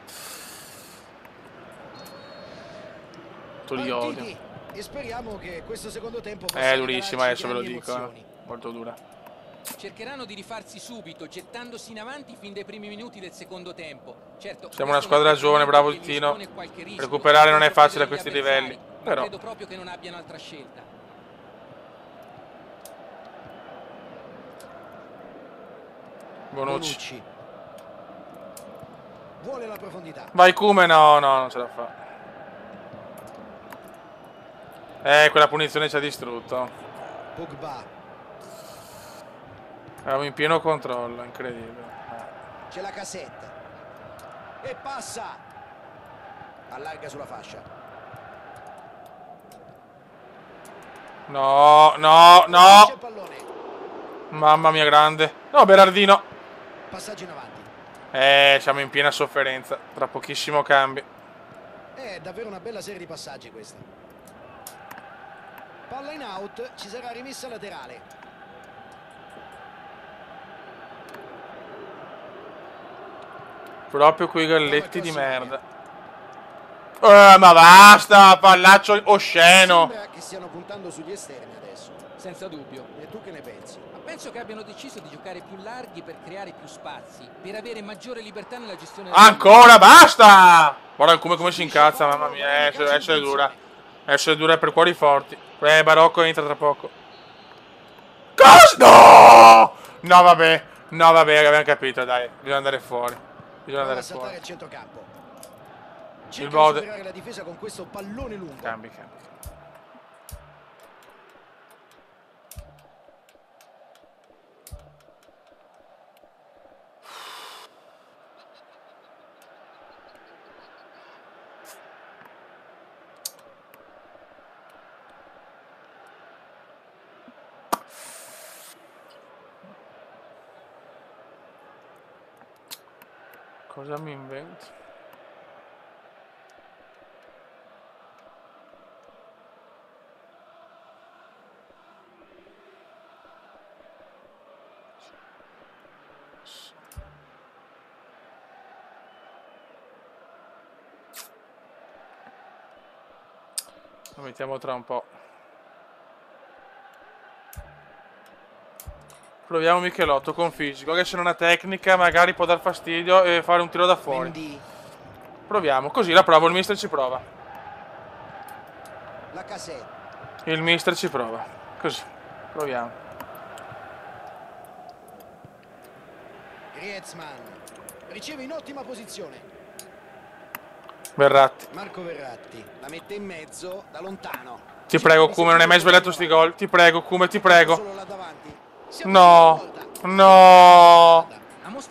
Tu li odio. E speriamo che questo secondo tempo possa È durissima, adesso ve lo dico, emozioni. Molto dura. Cercheranno di rifarsi subito, gettandosi in avanti fin dai primi minuti del secondo tempo. Certo, siamo una squadra giovane, bravo il Tino. Recuperare non è facile a questi livelli, però credo proprio che non abbiano altra scelta. Bonucci. Vuole la profondità. Vai come? No, non ce la fa. Quella punizione ci ha distrutto. Pogba. Eravamo in pieno controllo, incredibile. C'è la Cassetta. E passa. Allarga sulla fascia. No. Mamma mia, grande. No, Berardino. Passaggio in avanti. Siamo in piena sofferenza. Tra pochissimo cambio. È davvero una bella serie di passaggi questa. Palla in out, ci sarà rimessa laterale. Proprio quei galletti di merda. Ma basta, pallaccio osceno. Sembra che stiano puntando sugli esterni adesso. Senza dubbio. E tu che ne pensi? Ma penso che abbiano deciso di giocare più larghi per creare più spazi, per avere maggiore libertà nella gestione del Ancora, basta! Guarda come si incazza, mamma mia, essere dura. Essere dura per cuori forti. Barocco entra tra poco. Cosa? No! No, vabbè, abbiamo capito, dai. Bisogna andare fuori. Bisogna andare fuori. Il centrocampo. Il Bode. La difesa con questo pallone lungo. Cambi. Cosa mi invento? Lo mettiamo tra un po'. Proviamo Michelotto con fisico, che se non ha tecnica magari può dar fastidio e fare un tiro da fuori. Mendy. Proviamo, così la provo, il mister ci prova. La Cassette. Il mister ci prova, così, proviamo. Griezmann riceve in ottima posizione. Verratti. Marco Verratti la mette in mezzo da lontano. Ti prego, Kume, non hai mai sbagliato sti gol. Ti prego, Kume, ti prego. Solo là davanti. No, no,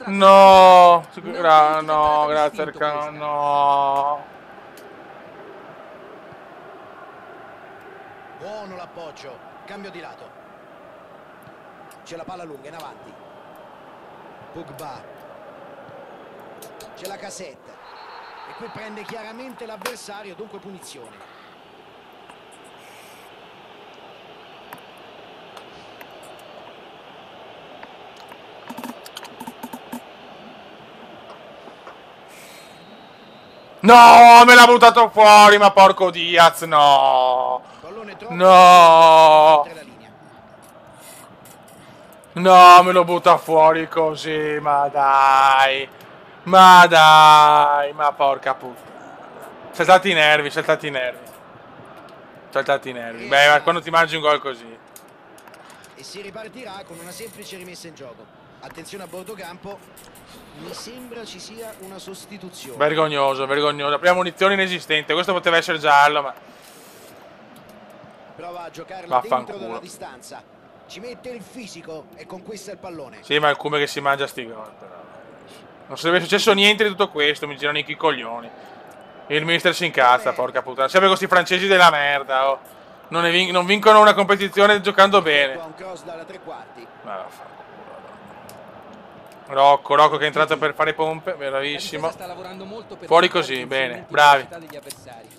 no, no, grazie Arcano, no. Buono l'appoggio, cambio di lato. C'è la palla lunga in avanti. Pogba. C'è la Cassette. E qui prende chiaramente l'avversario, dunque punizione. No, me l'ha buttato fuori, ma porco Diaz, no. No. No, me lo butta fuori così, ma dai. Ma dai, ma porca puttana. Saltati i nervi, saltati i nervi. Saltati i nervi. Beh, ma quando ti mangi un gol così. E si ripartirà con una semplice rimessa in gioco. Attenzione a bordo campo. Mi sembra ci sia una sostituzione. Vergognoso, vergognoso. Prima munizione inesistente. Questo poteva essere giallo, ma... Prova a giocarla dentro dalla distanza. Ci mette il fisico e conquista il pallone. Sì, ma è il Kume che si mangia sti gol. Non sarebbe successo niente di tutto questo. Mi girano i coglioni. Il mister si incazza, porca puttana. Sempre questi francesi della merda. Oh. Non vincono una competizione giocando bene. Un cross dalla tre quarti. Rocco che è entrato per fare pompe, bravissimo. Fuori così, bene, bravi.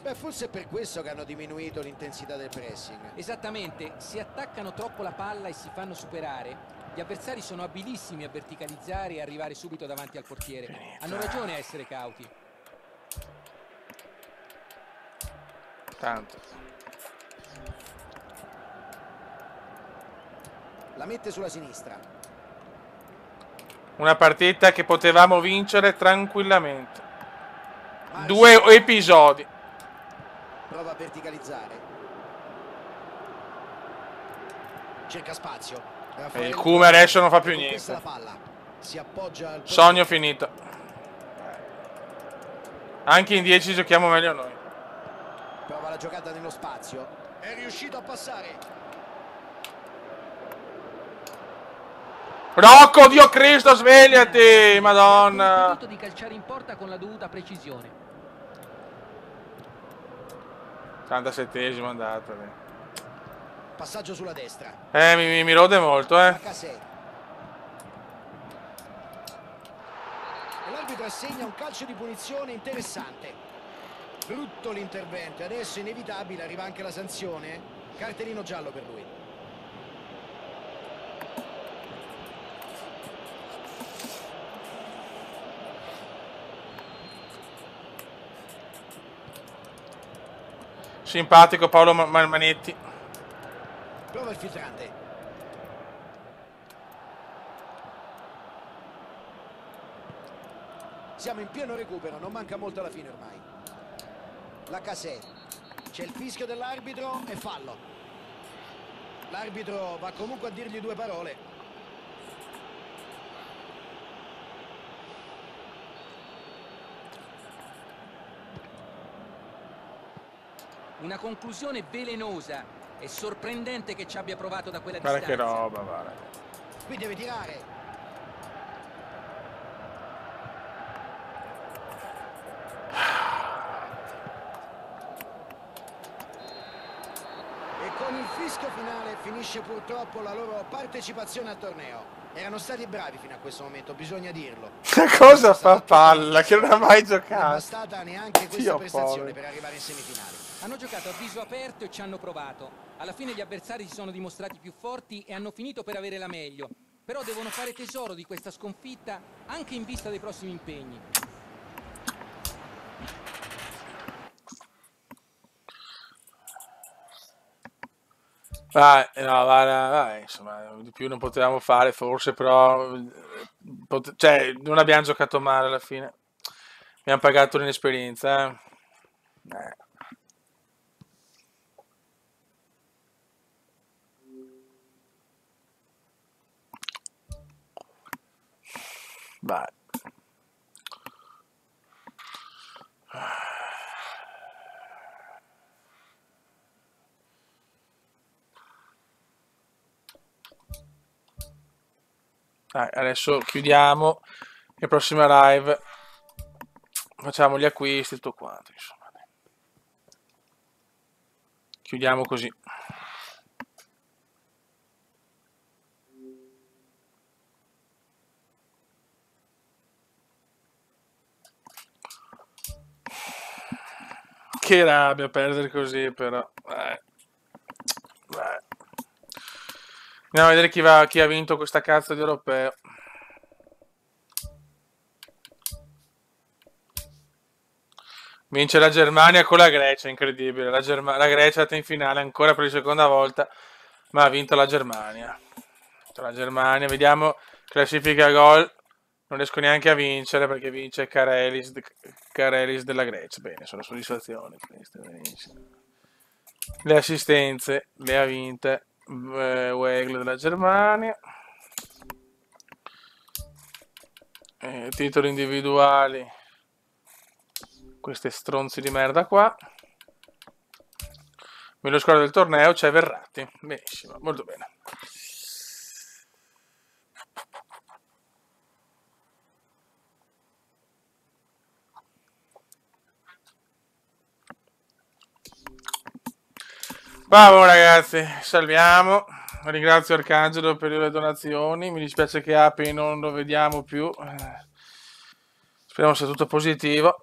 Beh, forse è per questo che hanno diminuito l'intensità del pressing. Esattamente, se attaccano troppo la palla e si fanno superare, gli avversari sono abilissimi a verticalizzare e arrivare subito davanti al portiere. Hanno ragione a essere cauti. Tanto. La mette sulla sinistra. Una partita che potevamo vincere tranquillamente. 2 episodi. Prova a verticalizzare. Cerca spazio. E il Kume adesso non fa più niente. La palla. Si appoggia al sogno finito. Anche in 10 giochiamo meglio noi. Prova la giocata nello spazio. È riuscito a passare. Rocco, Dio Cristo, svegliati, Madonna. Ha di calciare in porta con la dovuta precisione. 87esimo andato. Passaggio sulla destra. Mi rode molto, E l'arbitro assegna un calcio di punizione interessante. Brutto l'intervento. Adesso inevitabile arriva anche la sanzione. Cartellino giallo per lui. Simpatico Paolo Manetti. Prova il filtrante. Siamo in pieno recupero, non manca molto alla fine ormai. La Cassette. C'è il fischio dell'arbitro e fallo. L'arbitro va comunque a dirgli 2 parole. Una conclusione velenosa. È sorprendente che ci abbia provato da quella distanza. Guarda che roba, guarda. Qui deve tirare. E con il fischio finale finisce purtroppo la loro partecipazione al torneo. Erano stati bravi fino a questo momento, bisogna dirlo. Cosa fa palla? Che non ha mai giocato. Non è bastata neanche questa prestazione per arrivare in semifinale. Hanno giocato a viso aperto e ci hanno provato. Alla fine gli avversari si sono dimostrati più forti e hanno finito per avere la meglio. Però devono fare tesoro di questa sconfitta anche in vista dei prossimi impegni. Vai, insomma, di più non potevamo fare forse, però cioè, non abbiamo giocato male alla fine. Abbiamo pagato l'inesperienza. Eh. Vai. Dai, adesso chiudiamo e prossima live facciamo gli acquisti e tutto quanto, insomma. Chiudiamo così. Che rabbia perdere così, però. Andiamo a vedere chi ha vinto questa cazzo di europeo. Vince la Germania con la Grecia, incredibile. La Grecia è andata in finale ancora per la seconda volta, ma ha vinto la Germania. La Germania, vediamo, classifica gol. Non riesco neanche a vincere perché vince Karelis della Grecia. Bene, sono soddisfazioni queste, benissimo. Le assistenze le ha vinte Weigl della Germania. Titoli individuali, queste stronzi di merda qua. Nello squadra del torneo c'è Verratti. Benissimo, molto bene. Bravo ragazzi, salviamo. Ringrazio Arcangelo per le donazioni. Mi dispiace che Api non lo vediamo più. Speriamo sia tutto positivo.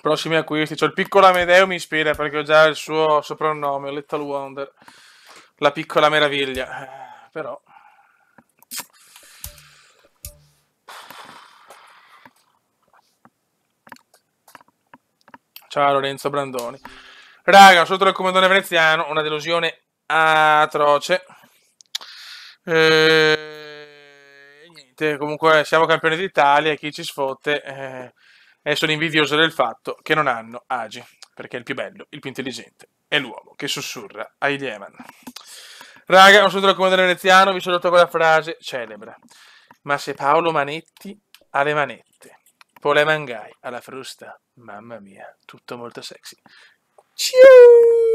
Prossimi acquisti. C'ho il piccolo Amedeo, mi ispira perché ho già il suo soprannome, Little Wonder. La piccola meraviglia. Però... Ciao Lorenzo Brandoni. Raga, sotto il comandone veneziano, una delusione atroce. Niente, comunque siamo campioni d'Italia e chi ci sfotte sono invidioso del fatto che non hanno Agi, perché è il più bello, il più intelligente, è l'uomo che sussurra ai Yemen. Raga, sotto il comandone veneziano vi saluto con la frase celebre. Ma se Paolo Manetti ha le manette, Pole Mangai alla frusta, mamma mia, tutto molto sexy. Ciao!